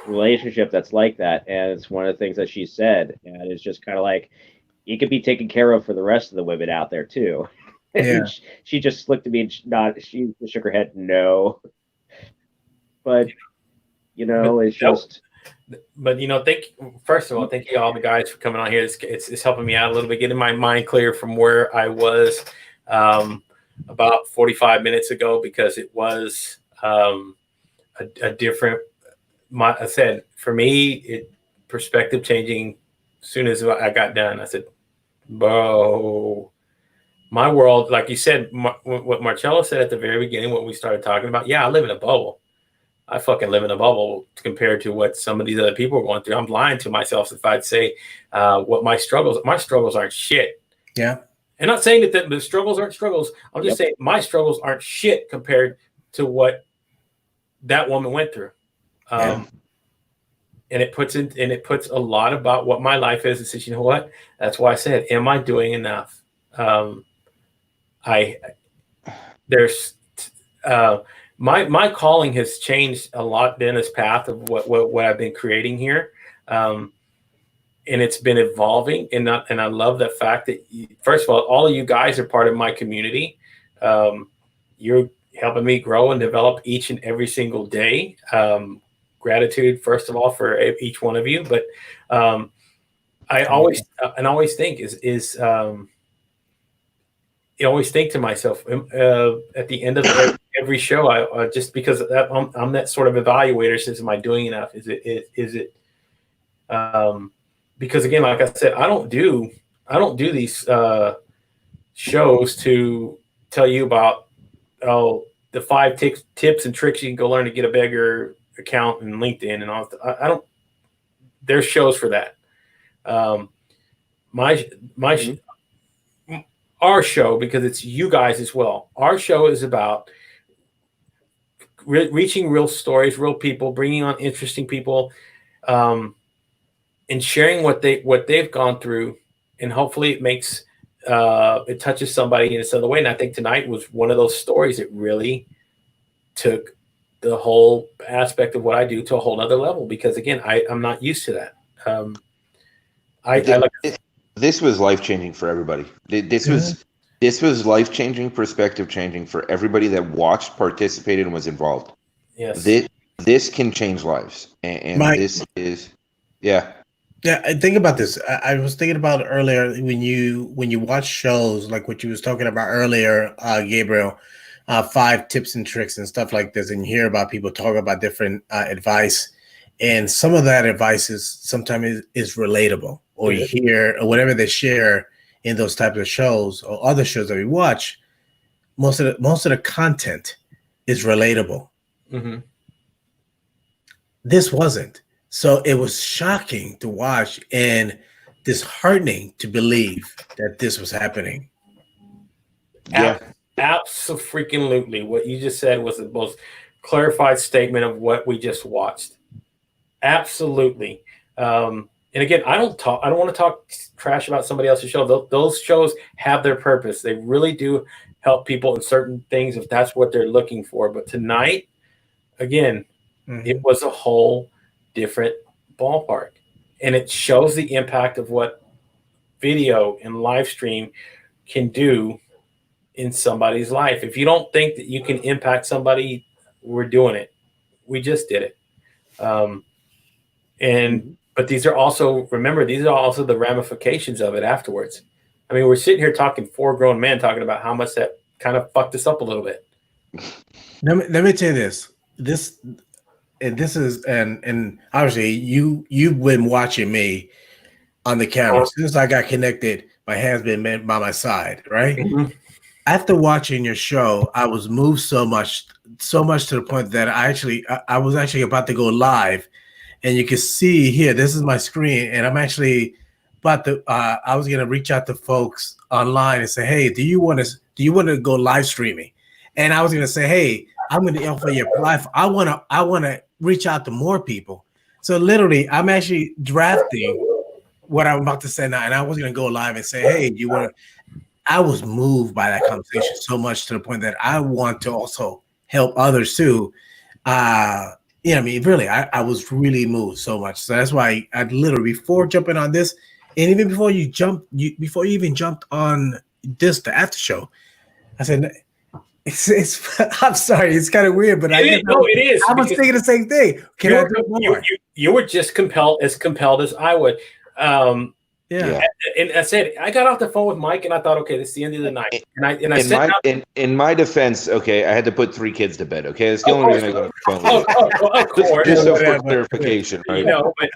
Speaker 4: relationship that's like that, and it's one of the things that she said, and it's just kind of like, you could be taken care of for the rest of the women out there too.
Speaker 2: Yeah.
Speaker 4: She just looked at me and she shook her head no. But it's just.
Speaker 1: But first of all, thank you all the guys for coming on here. It's helping me out a little bit, getting my mind clear from where I was about 45 minutes ago, because it was a different. I said for me, perspective changing. As soon as I got done, I said, bro, my world, like you said, what Marcello said at the very beginning when we started talking about, I live in a bubble. I fucking live in a bubble compared to what some of these other people are going through. I'm lying to myself if I'd say what my struggles aren't shit.
Speaker 2: Yeah.
Speaker 1: I'm not saying that the struggles aren't struggles. I'm just saying my struggles aren't shit compared to what that woman went through. And it puts a lot about what my life is. And says, you know what? That's why I said, am I doing enough? My calling has changed a lot in this path of what I've been creating here. And it's been evolving. And I love the fact that, first of all of you guys are part of my community. You're helping me grow and develop each and every single day. Gratitude, first of all, for each one of you. But I always think I always think to myself at the end of every show, I just because I'm that sort of evaluator. Says, am I doing enough? Is it? Because again, like I said, I don't do these shows to tell you about the 5 tips and tricks you can go learn to get a bigger account in LinkedIn and all. I don't. There's shows for that. Our show, because it's you guys as well. Our show is about reaching real stories, real people, bringing on interesting people, and sharing what they've gone through, and hopefully it makes it touches somebody in some other way. And I think tonight was one of those stories that really took the whole aspect of what I do to a whole nother level, because again, I'm not used to that.
Speaker 3: This was life-changing for everybody. This was life-changing, perspective-changing for everybody that watched, participated, and was involved.
Speaker 1: Yes.
Speaker 3: This can change lives. And Mike, this is,
Speaker 2: Yeah, I think about this. I was thinking about earlier when you watch shows like what you was talking about earlier, Gabriel, 5 tips and tricks and stuff like this, and you hear about people talk about different advice, and some of that advice sometimes is relatable, or you hear or whatever they share in those types of shows or other shows that we watch. Most of the content is relatable.
Speaker 1: Mm-hmm.
Speaker 2: This wasn't. So it was shocking to watch and disheartening to believe that this was happening.
Speaker 3: Yeah.
Speaker 1: Absolutely. What you just said was the most clarified statement of what we just watched. Absolutely. And again, I don't want to talk trash about somebody else's show. Those shows have their purpose. They really do help people in certain things if that's what they're looking for. But tonight, again, it was a whole different ballpark, and it shows the impact of what video and live stream can do in somebody's life. If you don't think that you can impact somebody, we're doing it. We just did it. But these are also the ramifications of it afterwards. I mean, we're sitting here talking 4 grown men talking about how much that kind of fucked us up a little bit.
Speaker 2: Let me tell you this. This is and obviously you've been watching me on the camera since I got connected. My hand's been by my side, right?
Speaker 1: Mhm.
Speaker 2: After watching your show, I was moved so much to the point that I was actually about to go live, and you can see here. This is my screen, and I'm actually about to. I was gonna reach out to folks online and say, "Hey, do you want to go live streaming?" And I was gonna say, "Hey, I'm gonna offer you a live. I wanna reach out to more people." So literally, I'm actually drafting what I'm about to say now, and I was gonna go live and say, "Hey, do you want to?" I was moved by that conversation so much to the point that I want to also help others too. I mean, really, I was really moved so much. So that's why I literally, before jumping on this, and even before before you even jumped on the after show, I said, I'm sorry, it's kind of weird, but
Speaker 1: It is.
Speaker 2: I was thinking the same thing. Can I do more?
Speaker 1: You were just compelled as I would.
Speaker 2: Yeah.
Speaker 1: And I said, I got off the phone with Mike, and I thought, okay, this is the end of the night.
Speaker 3: In my defense, okay, I had to put 3 kids to bed. Okay, that's the only reason I got off the phone with you.
Speaker 1: Of course.
Speaker 3: Just so for clarification, right?
Speaker 1: But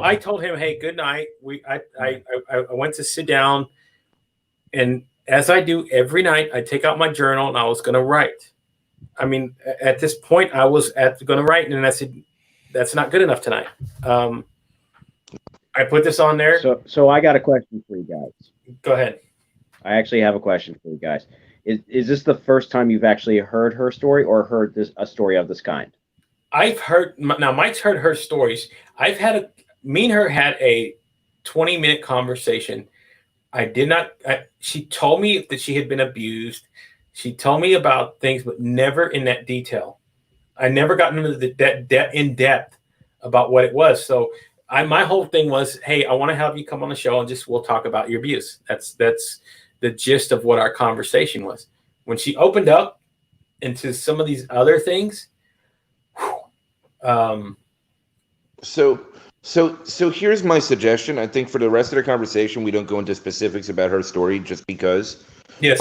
Speaker 1: I told him, hey, good night. I went to sit down, and as I do every night, I take out my journal and I was going to write. I mean, at this point, I was going to write, and I said, that's not good enough tonight. I put this on there.
Speaker 4: So I got a question for you guys.
Speaker 1: Go ahead.
Speaker 4: I actually have a question for you guys. Is this the first time you've actually heard her story or heard a story of this kind?
Speaker 1: I've heard, now Mike's heard her stories. Me and her had a 20-minute conversation. She told me that she had been abused. She told me about things, but never in that detail. I never got into that in depth about what it was. So my whole thing was, hey, I want to have you come on the show and we'll talk about your abuse. That's the gist of what our conversation was. When she opened up into some of these other things,
Speaker 3: So here's my suggestion. I think for the rest of the conversation, we don't go into specifics about her story just because.
Speaker 1: Yes.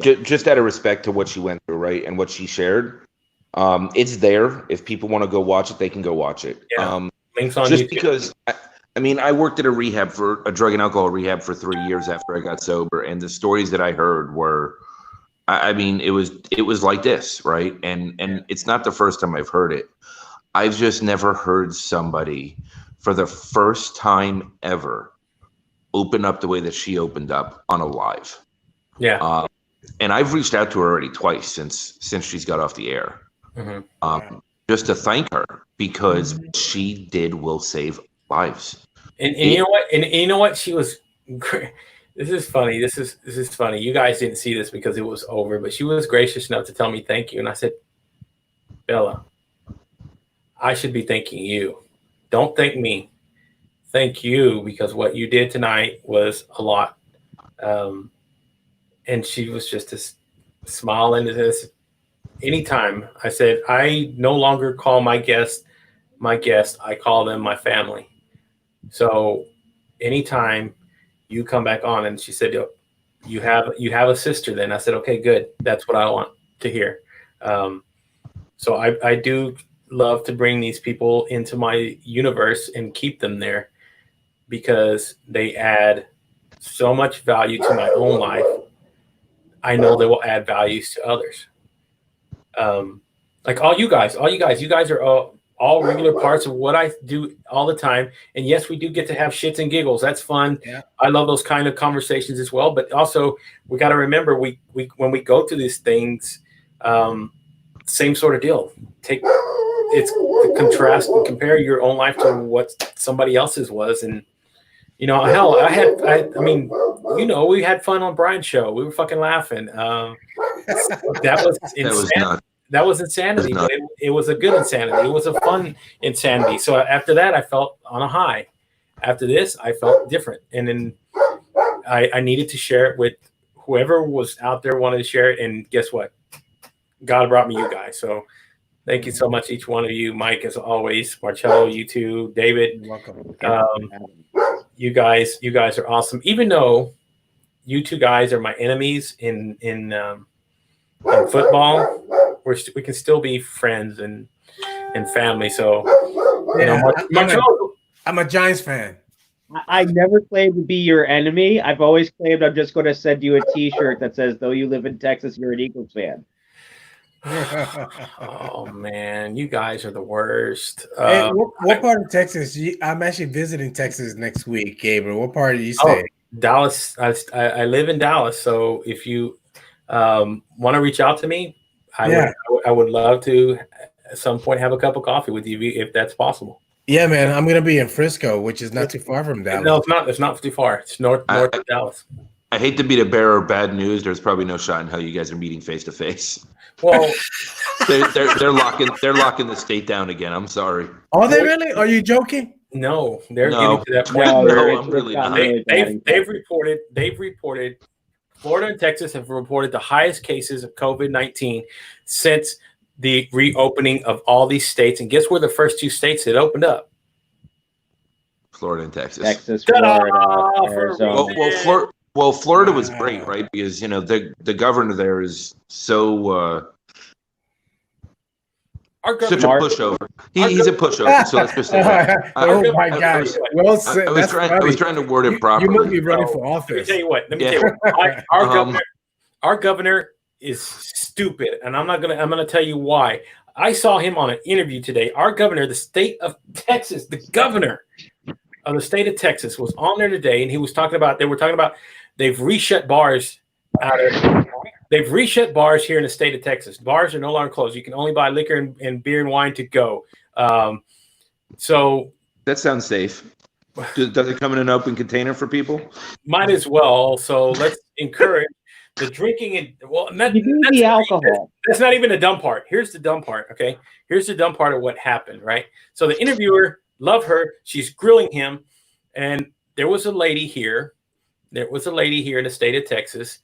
Speaker 3: Just out of respect to what she went through, right, and what she shared. It's there. If people want to go watch it, they can go watch it.
Speaker 1: Yeah. Links on
Speaker 3: just
Speaker 1: YouTube.
Speaker 3: Because I worked at a drug and alcohol rehab for 3 years after I got sober, and the stories that I heard were, it was like this, right? And it's not the first time I've heard it. I've just never heard somebody for the first time ever open up the way that she opened up on a live.
Speaker 1: Yeah.
Speaker 3: And I've reached out to her already twice since she's got off the air. Mm-hmm. Just to thank her, because what she did will save lives.
Speaker 1: And you know what? And you know what? She was great. This is funny. This is funny. You guys didn't see this because it was over, but she was gracious enough to tell me thank you. And I said, Bella, I should be thanking you. Don't thank me. Thank you, because what you did tonight was a lot. And she was just a smile into this. Anytime I said, I no longer call my guests, I call them my family. So anytime you come back on, and she said, you have a sister then. I said, okay, good. That's what I want to hear. So I do love to bring these people into my universe and keep them there, because they add so much value to my own life. I know they will add values to others. Like you guys are all regular parts of what I do all the time. And yes, we do get to have shits and giggles. That's fun. Yeah. I love those kind of conversations as well. But also, we got to remember, we when we go through these things, same sort of deal. It's the contrast and compare your own life to what somebody else's was. And hell, we had fun on Brian's show. We were fucking laughing. That was insanity. That was insanity, but it was a good insanity. It was a fun insanity. So after that, I felt on a high. After this, I felt different. And then I needed to share it with whoever was out there wanted to share it. And guess what? God brought me you guys. So thank you so much, each one of you. Mike, as always. Marcello, you too. David.
Speaker 2: You're welcome.
Speaker 1: You guys are awesome. Even though you two guys are my enemies in in football, we can still be friends and family. So,
Speaker 2: Yeah,
Speaker 1: much
Speaker 2: I'm a Giants fan.
Speaker 4: I never claimed to be your enemy. I've always claimed I'm just going to send you a T-shirt that says, "Though you live in Texas, you're an Eagles fan."
Speaker 1: Oh man, you guys are the worst.
Speaker 2: Hey, what part of Texas? I'm actually visiting Texas next week, Gabriel. What part do you stay?
Speaker 1: Dallas. I live in Dallas, so if you want to reach out to me, I would love to at some point have a cup of coffee with you if that's possible.
Speaker 2: Yeah, man, I'm gonna be in Frisco, which is not too far from Dallas.
Speaker 1: No, it's not. It's not too far. It's north of Dallas.
Speaker 3: I hate to be the bearer of bad news. There's probably no shot in hell you guys are meeting face to face.
Speaker 1: Well,
Speaker 3: they're locking the state down again. I'm sorry.
Speaker 2: Are they really? Are you joking?
Speaker 1: No, they're getting to that point.
Speaker 3: No, I'm really not.
Speaker 1: They've reported. Florida and Texas have reported the highest cases of COVID-19 since the reopening of all these states. And guess where the first two states that opened up?
Speaker 3: Florida and Texas.
Speaker 4: Texas, Florida, Arizona.
Speaker 3: Well, Florida was great, right? Because the governor there is so such a pushover. He's a pushover. So let's just say that.
Speaker 2: My gosh! Well said.
Speaker 3: I was trying to word it properly.
Speaker 2: You must be running for office.
Speaker 1: Let me tell you what. Our governor is stupid, and I'm gonna tell you why. I saw him on an interview today. Our governor, the state of Texas, the governor of the state of Texas was on there today, and they were talking about they've reshut bars They've reshut bars here in the state of Texas. Bars are no longer closed. You can only buy liquor and beer and wine to go. So
Speaker 3: that sounds safe. Does it come in an open container for people?
Speaker 1: Might as well. So let's encourage the drinking and
Speaker 4: the alcohol.
Speaker 1: That's not even the dumb part. Here's the dumb part. Okay, here's the dumb part of what happened. Right. So the interviewer, love her. She's grilling him, and there was a lady here. There was a lady here in the state of Texas.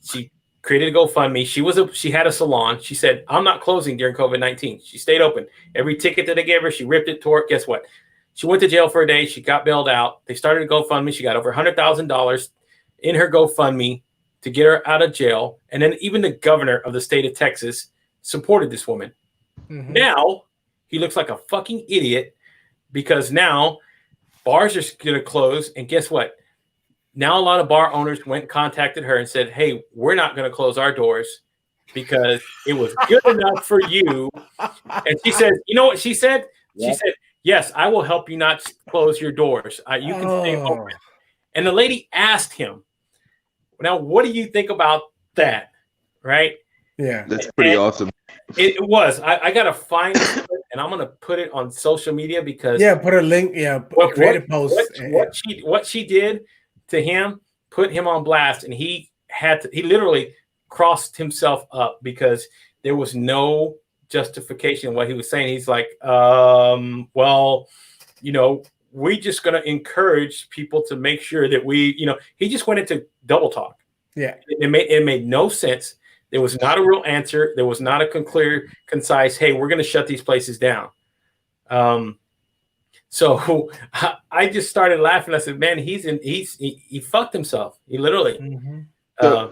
Speaker 1: She created a GoFundMe. She had a salon. She said, "I'm not closing during COVID-19." She stayed open. Every ticket that they gave her, she ripped it, tore it. Guess what? She went to jail for a day. She got bailed out. They started a GoFundMe. She got over $100,000 in her GoFundMe to get her out of jail. And then even the governor of the state of Texas supported this woman. Mm-hmm. Now he looks like a fucking idiot because now bars are going to close. And guess what? Now a lot of bar owners went and contacted her and said, "Hey, we're not going to close our doors because it was good enough for you." And she said, "You know what she said?" Yep. She said, "Yes, I will help you not close your doors. You can stay open." And the lady asked him, "Now, what do you think about that?" Right?
Speaker 2: Yeah,
Speaker 3: that's pretty awesome.
Speaker 1: It was. I got to find it, and I'm going to put it on social media because
Speaker 2: put a link. Yeah, create a post.
Speaker 1: What she did to him, put him on blast, and he literally crossed himself up because there was no justification in what he was saying. He's like, well, we just going to encourage people to make sure that he just went into double talk.
Speaker 2: Yeah.
Speaker 1: It made no sense. There was not a real answer. There was not a clear, concise, hey, we're going to shut these places down. So I just started laughing. I said, "Man, he fucked himself. He literally."
Speaker 3: Mm-hmm.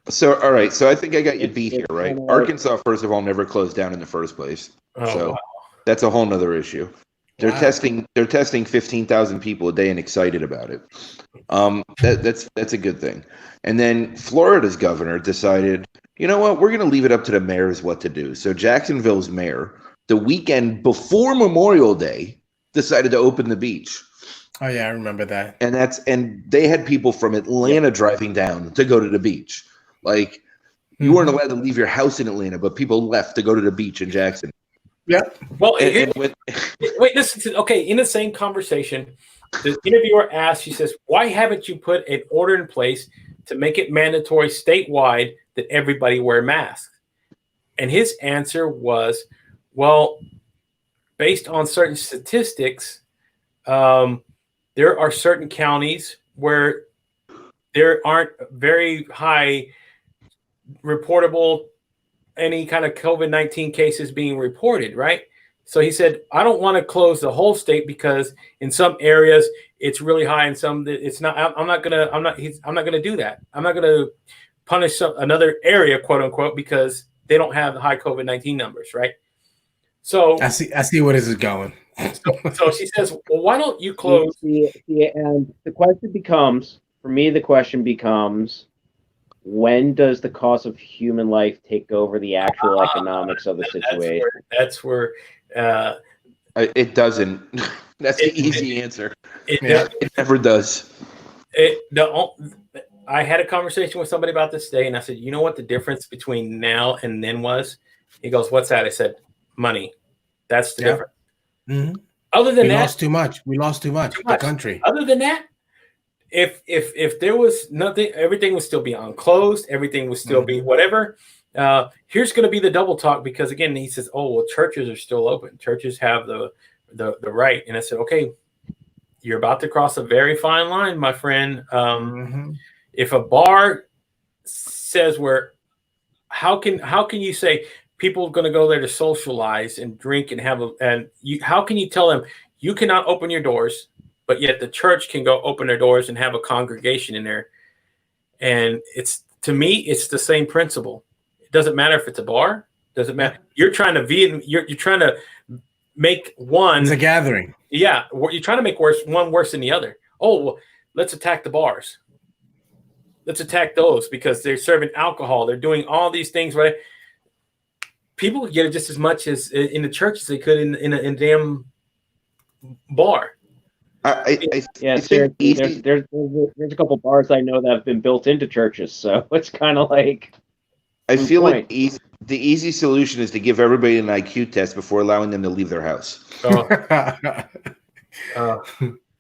Speaker 3: So all right. So I think I got you beat here, right? Arkansas, first of all, never closed down in the first place. So that's a whole nother issue. They're testing 15,000 people a day and excited about it. That's a good thing. And then Florida's governor decided, you know what? We're going to leave it up to the mayors what to do. So Jacksonville's mayor, the weekend before Memorial Day, decided to open the beach.
Speaker 2: Oh yeah, I remember that.
Speaker 3: And they had people from Atlanta driving down to go to the beach. Like you weren't allowed to leave your house in Atlanta, but people left to go to the beach in Jackson.
Speaker 2: Yeah.
Speaker 1: Well, wait, listen. Okay, in the same conversation, the interviewer asked. She says, "Why haven't you put an order in place to make it mandatory statewide that everybody wear masks?" And his answer was, "Well, based on certain statistics, there are certain counties where there aren't very high reportable any kind of COVID-19 cases being reported, right?" So he said, "I don't want to close the whole state because in some areas it's really high and some it's not. I'm not gonna do that. I'm not gonna punish another area, quote unquote, because they don't have the high COVID-19 numbers, right? So
Speaker 2: I see where this is going.
Speaker 1: so she says, well, why don't you close?
Speaker 4: And the question becomes, for me, when does the cost of human life take over the actual economics of the situation?
Speaker 1: That's where
Speaker 3: it doesn't. That's the easy answer.
Speaker 1: It
Speaker 3: never does.
Speaker 1: I had a conversation with somebody about this today, and I said, you know what the difference between now and then was? He goes, what's that? I said, money. That's the difference.
Speaker 2: Mm-hmm.
Speaker 1: Other than
Speaker 2: we
Speaker 1: that,
Speaker 2: lost too much. We lost too much. The country.
Speaker 1: Other than that, if there was nothing, everything would still be unclosed. Everything would still be whatever. Here's going to be the double talk, because again, he says, oh, well, churches are still open. Churches have the right. And I said, okay, you're about to cross a very fine line, my friend. If a bar says how can you say people are going to go there to socialize and drink and how can you tell them you cannot open your doors, but yet the church can go open their doors and have a congregation in there? And to me, it's the same principle. It doesn't matter if it's a bar. Doesn't matter. You're trying to you're trying to make one.
Speaker 2: It's a gathering.
Speaker 1: Yeah, you're trying to make one worse than the other. Oh, well, let's attack the bars. Let's attack those because they're serving alcohol. They're doing all these things, right? People could get it just as much as in the church as they could in a damn bar.
Speaker 4: There's a couple bars I know that have been built into churches, so it's kind of like.
Speaker 3: I feel like the easy solution is to give everybody an IQ test before allowing them to leave their house.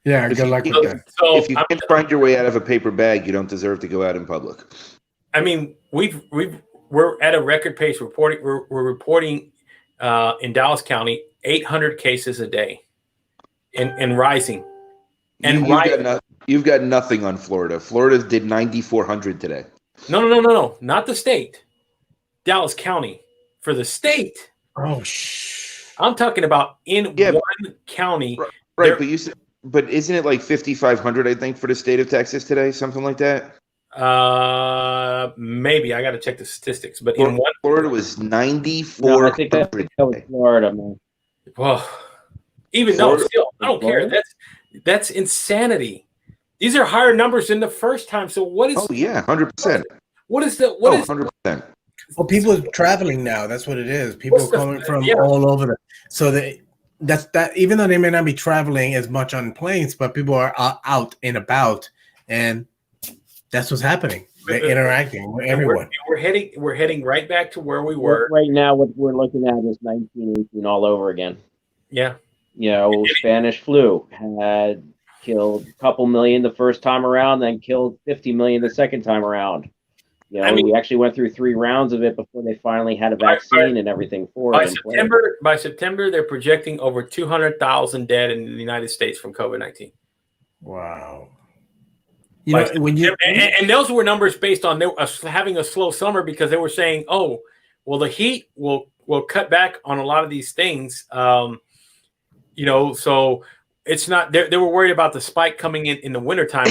Speaker 2: Yeah, good luck with that.
Speaker 3: So if you can't find your way out of a paper bag, you don't deserve to go out in public.
Speaker 1: I mean, we're at a record pace reporting. We're reporting in Dallas County 800 cases a day, and rising. And
Speaker 3: you've got nothing on Florida. Florida did 9,400 today.
Speaker 1: No, not the state. Dallas County for the state.
Speaker 2: Oh,
Speaker 1: I'm talking about one county.
Speaker 3: Right, but isn't it like 5,500? I think for the state of Texas today, something like that.
Speaker 1: Maybe I got to check the statistics, but
Speaker 3: Florida was 9,400.
Speaker 4: No, I think that was Florida, man.
Speaker 1: Well, even though still, I don't care. That's insanity. These are higher numbers than the first time. So what is?
Speaker 3: Oh yeah, 100%.
Speaker 1: What is the? What is?
Speaker 3: 100%.
Speaker 2: Well, people are traveling now. That's what it is. People are coming from all over. So that's that. Even though they may not be traveling as much on planes, but people are out and about, and that's what's happening. They're interacting with everyone.
Speaker 1: We're heading right back to where we were.
Speaker 4: Right now, what we're looking at is 1918 all over again.
Speaker 1: Yeah.
Speaker 4: Spanish flu had killed a couple million the first time around, then killed 50 million the second time around. We actually went through 3 rounds of it before they finally had a vaccine and everything for it.
Speaker 1: By September, they're projecting over 200,000 dead in the United States from COVID-19.
Speaker 2: Wow.
Speaker 1: And those were numbers based on having a slow summer, because they were saying, oh, well, the heat will cut back on a lot of these things. So it's not, they were worried about the spike coming in the wintertime.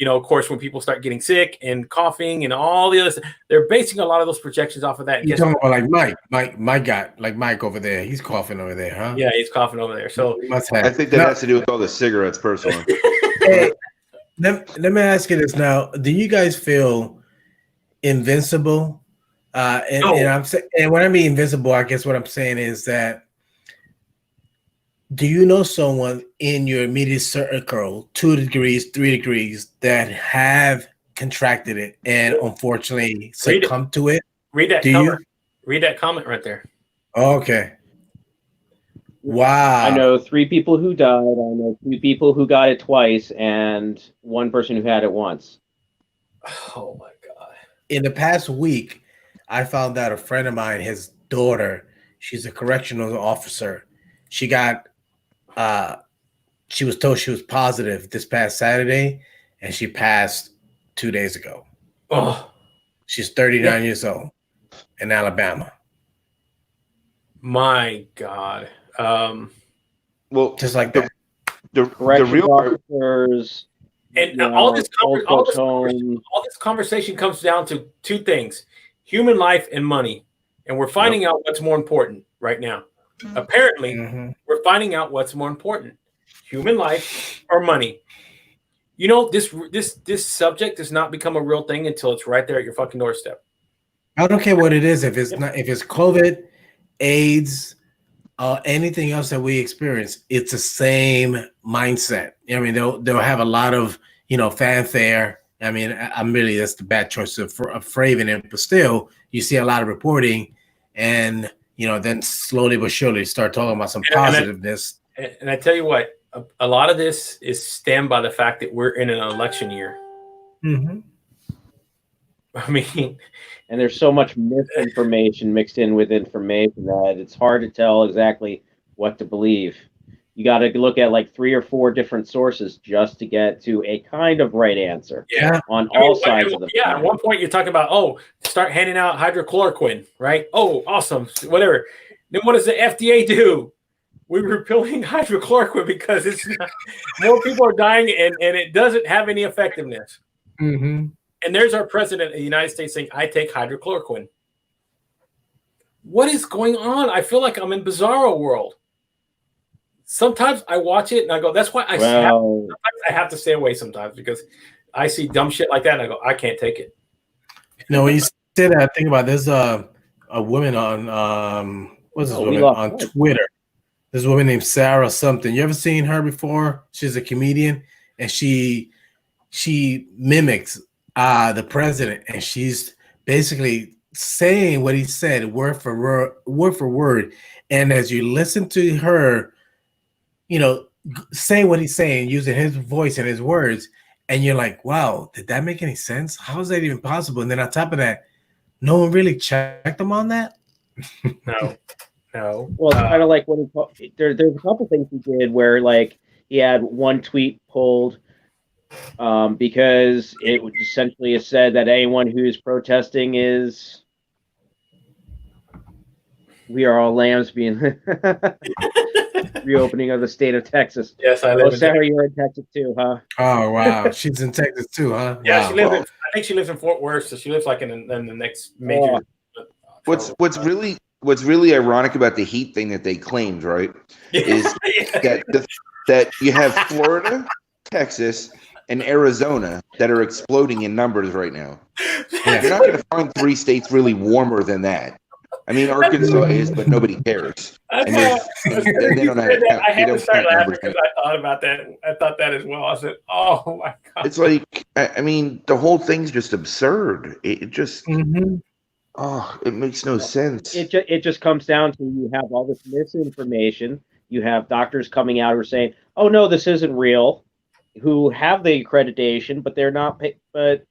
Speaker 1: Of course, when people start getting sick and coughing and all the other stuff, they're basing a lot of those projections off of that.
Speaker 2: You're talking about like Mike got like Mike over there. He's coughing over there, huh?
Speaker 1: Yeah, he's coughing over there. So
Speaker 3: I think that has to do with all the cigarettes, personally.
Speaker 2: Hey, let me ask you this now. Do you guys feel invincible? And I'm saying, and when I mean invincible, I guess what I'm saying is that, do you know someone in your immediate circle, 2 degrees, 3 degrees, that have contracted it and unfortunately succumbed to it?
Speaker 1: Read that comment. Read that comment right there.
Speaker 2: Okay. Wow.
Speaker 4: I know 3 people who died. I know 3 people who got it twice, and 1 person who had it once.
Speaker 1: Oh my God.
Speaker 2: In the past week, I found out a friend of mine, his daughter, she's a correctional officer. She got she was told she was positive this past Saturday, and she passed 2 days ago.
Speaker 1: Oh,
Speaker 2: she's 39 years old in Alabama.
Speaker 1: My God.
Speaker 3: Well,
Speaker 2: just like that.
Speaker 3: The real
Speaker 4: officers
Speaker 1: And all this conversation comes down to two things: human life and money. And we're finding out what's more important right now. Apparently, we're finding out what's more important: human life or money. You know, this subject does not become a real thing until it's right there at your fucking doorstep.
Speaker 2: I don't care what it is. If it's COVID, AIDS, anything else that we experience, it's the same mindset. I mean, they'll have a lot of fanfare. I mean, I'm really, that's the bad choice of phrasing it, but still, you see a lot of reporting, and then slowly but surely start talking about some positiveness.
Speaker 1: And I tell you what, a lot of this is stemmed by the fact that we're in an election year.
Speaker 2: Mm-hmm.
Speaker 1: I mean,
Speaker 4: and there's so much misinformation mixed in with information that it's hard to tell exactly what to believe. You got to look at like 3 or 4 different sources just to get to a kind of right answer.
Speaker 1: Yeah,
Speaker 4: on all sides of the
Speaker 1: yeah. At one point, you're talking about start handing out hydrochloroquine, right? Oh, awesome, whatever. Then what does the FDA do? We're repealing hydrochloroquine because it's not, more people are dying and it doesn't have any effectiveness.
Speaker 2: Mm-hmm.
Speaker 1: And there's our president of the United States saying, "I take hydrochloroquine." What is going on? I feel like I'm in Bizarro world. Sometimes I watch it and I go, that's why I have to stay away sometimes, because I see dumb shit like that and I go, I can't take it.
Speaker 2: When you say that, I think about there's a woman on what's this woman on Twitter. There's a woman named Sarah something. You ever seen her before? She's a comedian, and she mimics the president, and she's basically saying what he said word for word. And as you listen to her, say what he's saying using his voice and his words, and you're like, wow, did that make any sense? How is that even possible? And then on top of that, no one really checked him on that.
Speaker 1: No.
Speaker 4: Well, it's kind of like when there's a couple things he did where like he had one tweet pulled because it essentially said that anyone who's protesting is we are all lambs being reopening of the state of Texas.
Speaker 1: Yes, I live in
Speaker 4: Sarah, you're in Texas too, huh?
Speaker 2: Oh, wow. She's in Texas too, huh?
Speaker 1: Yeah,
Speaker 2: wow.
Speaker 1: She lives I think she lives in Fort Worth, so she lives like in the next major.
Speaker 3: What's really ironic about the heat thing that they claimed, right, is that you have Florida, Texas, and Arizona that are exploding in numbers right now. Yeah. You're not going to find 3 states really warmer than that. I mean, Arkansas is, but nobody cares.
Speaker 1: I had to start laughing because I thought about that. I thought that as well. I said, "Oh my god!"
Speaker 3: It's like, I mean, the whole thing's just absurd. It just, it makes no sense.
Speaker 4: It just comes down to you have all this misinformation. You have doctors coming out who are saying, "Oh no, this isn't real," who have the accreditation, but they're not. But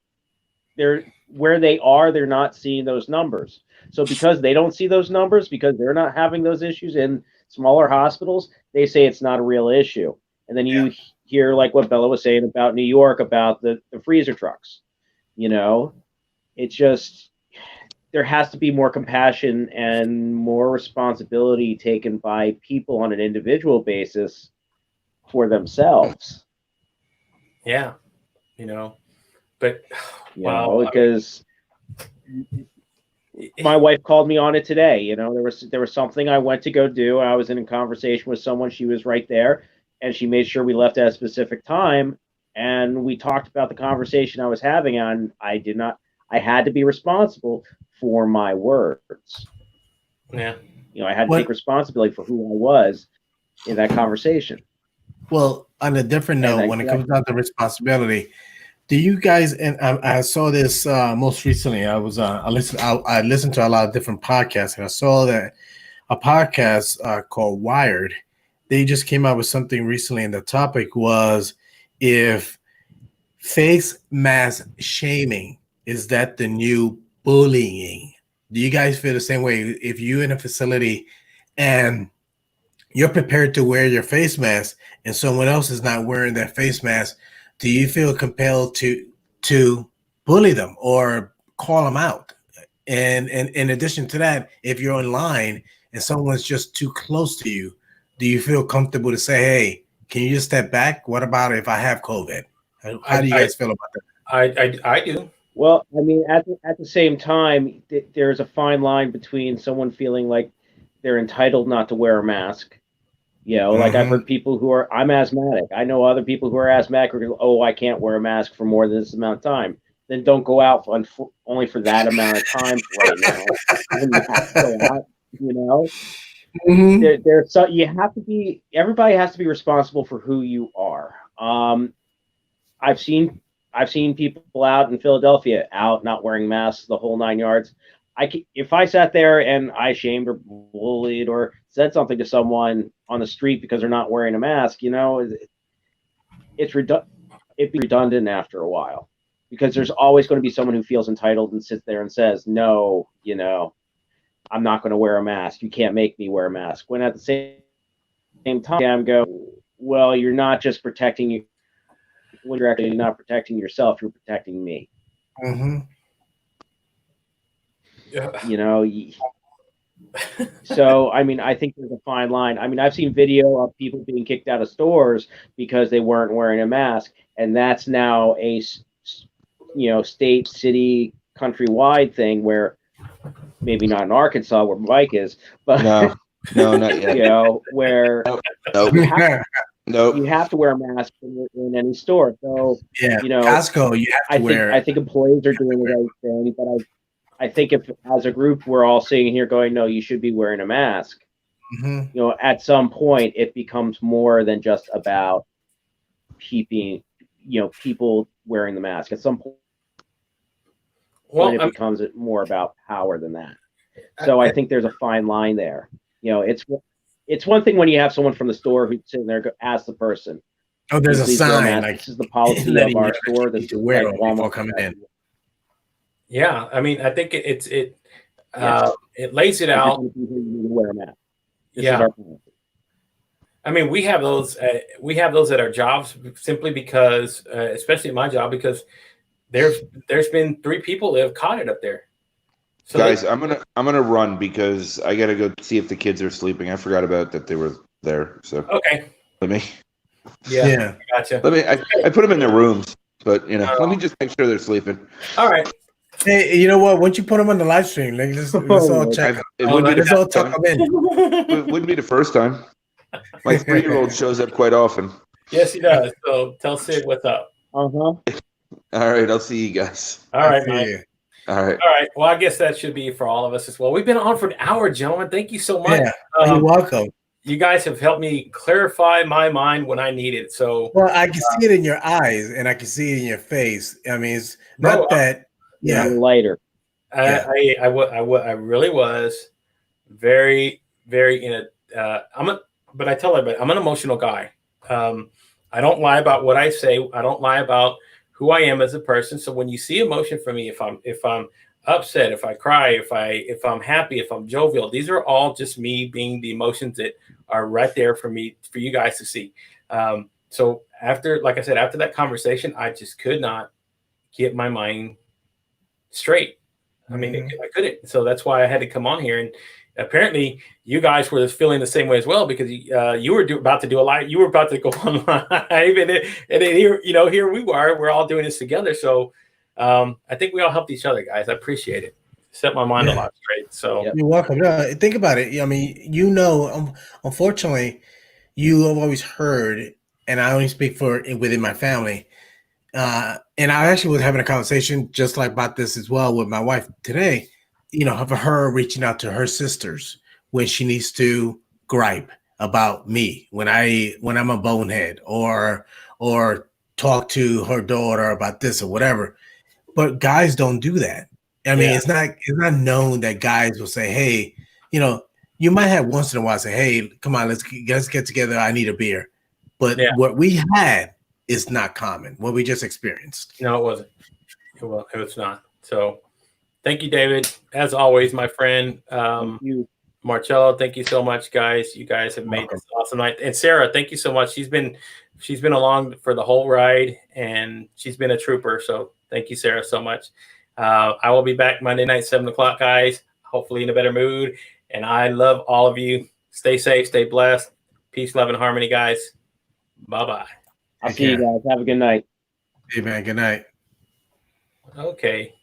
Speaker 4: they're where they are. They're not seeing those numbers. So because they don't see those numbers, because they're not having those issues in smaller hospitals, they say it's not a real issue. And then you hear like what Bella was saying about New York, about the freezer trucks. It's just there has to be more compassion and more responsibility taken by people on an individual basis for themselves.
Speaker 1: Yeah, but
Speaker 4: because my wife called me on it today. There was something I went to go do. I was in a conversation with someone. She was right there, and she made sure we left at a specific time. And we talked about the conversation I was having, and I had to be responsible for my words.
Speaker 1: Yeah.
Speaker 4: I had to take responsibility for who I was in that conversation.
Speaker 2: Well, on a different note, when it comes down to responsibility, do you guys, and I saw this most recently, I listened to a lot of different podcasts, and I saw that a podcast called Wired, they just came out with something recently, and the topic was if face mask shaming, is that the new bullying? Do you guys feel the same way? If you're in a facility and you're prepared to wear your face mask and someone else is not wearing their face mask, do you feel compelled to bully them or call them out? And in addition to that, if you're online and someone's just too close to you, do you feel comfortable to say, hey, can you just step back? What about if I have COVID? How do you guys feel about
Speaker 1: that? I do.
Speaker 4: Well, I mean, at the same time, there's a fine line between someone feeling like they're entitled not to wear a mask. Like I've heard people who are, I'm asthmatic. I know other people who are asthmatic who go, oh, I can't wear a mask for more than this amount of time. Then don't go out only for that amount of time right now. When you have to go out, There's so you have to be. Everybody has to be responsible for who you are. I've seen people out in Philadelphia out not wearing masks the whole 9 yards. If I sat there and I shamed or bullied or said something to someone on the street because they're not wearing a mask, it's redundant after a while, because there's always going to be someone who feels entitled and sits there and says, no, I'm not going to wear a mask. You can't make me wear a mask. When at the same time, well, you're not just protecting you. When you're actually not protecting yourself, you're protecting me. So, I mean, I think there's a fine line. I mean, I've seen video of people being kicked out of stores because they weren't wearing a mask, and that's now a, state, city, countrywide thing, where maybe not in Arkansas where Mike is, but
Speaker 3: no, not yet.
Speaker 4: Where
Speaker 3: Nope.
Speaker 4: You have to wear a mask in any store. So
Speaker 2: Costco, you have to wear.
Speaker 4: I think employees are doing the right thing, but I think if as a group we're all sitting here going, no, you should be wearing a mask. At some point it becomes more than just about keeping, people wearing the mask. At some point, it becomes more about power than that. So I think there's a fine line there. It's one thing when you have someone from the store who's sitting there, ask the person.
Speaker 2: Oh, there's a sign like
Speaker 4: this is the policy of our store. This is
Speaker 2: wear
Speaker 4: like
Speaker 2: before coming in.
Speaker 1: Yeah, I mean, I think it lays it out.
Speaker 4: Wear a mask.
Speaker 1: Yeah. I mean, we have those at our jobs simply because, especially at my job, because there's been 3 people that have caught it up there. So
Speaker 3: guys, I'm gonna run because I gotta go see if the kids are sleeping. I forgot about that they were there. So
Speaker 1: okay,
Speaker 2: yeah,
Speaker 1: gotcha.
Speaker 3: I put them in their rooms, but let me just make sure they're sleeping.
Speaker 1: All right.
Speaker 2: Hey, you know what? Once you put them on the live stream, let's all check. Let's all tuck them in.
Speaker 3: It wouldn't be the first time. My 3-year-old shows up quite often.
Speaker 1: Yes, he does. So tell Sid what's up.
Speaker 3: All right, I'll see you guys.
Speaker 1: All right, Mike.
Speaker 3: All right.
Speaker 1: Well, I guess that should be for all of us as well. We've been on for an hour, gentlemen. Thank you so much.
Speaker 2: Yeah, you're welcome.
Speaker 1: You guys have helped me clarify my mind when I need it. So,
Speaker 2: well, I can see it in your eyes and I can see it in your face. I mean, it's not that. Yeah,
Speaker 4: later.
Speaker 1: I really was very, very but I tell everybody I'm an emotional guy. I don't lie about what I say. I don't lie about who I am as a person. So when you see emotion from me, if I'm upset, if I cry, if I'm happy, if I'm jovial, these are all just me being the emotions that are right there for you guys to see. So after that conversation, I just could not get my mind straight. I mean, I couldn't. So that's why I had to come on here. And apparently you guys were feeling the same way as well, because you were about to do a live. You were about to go on live, and here we are. We're all doing this together. So I think we all helped each other, guys. I appreciate it. Set my mind a lot straight. So
Speaker 2: you're welcome. No, think about it. I mean, unfortunately, you have always heard, and I only speak for within my family. And I actually was having a conversation just like about this as well with my wife today, of her reaching out to her sisters when she needs to gripe about me, when I'm a bonehead, or talk to her daughter about this or whatever. But guys don't do that. I mean, it's not known that guys will say, hey, you might have once in a while say, hey, come on, let's get together. I need a beer. But what we had is not common. What we just experienced.
Speaker 1: No, it wasn't. It was not. So thank you, David. As always, my friend.
Speaker 4: Thank you.
Speaker 1: Marcello, thank you so much, guys. You guys have made this awesome night. And Sarah, thank you so much. She's been along for the whole ride, and she's been a trooper. So thank you, Sarah, so much. I will be back Monday night, 7:00, guys, hopefully in a better mood. And I love all of you. Stay safe, stay blessed. Peace, love, and harmony, guys. Bye-bye.
Speaker 4: I'll see you guys. Have a good night.
Speaker 2: Hey, man. Good night.
Speaker 1: Okay.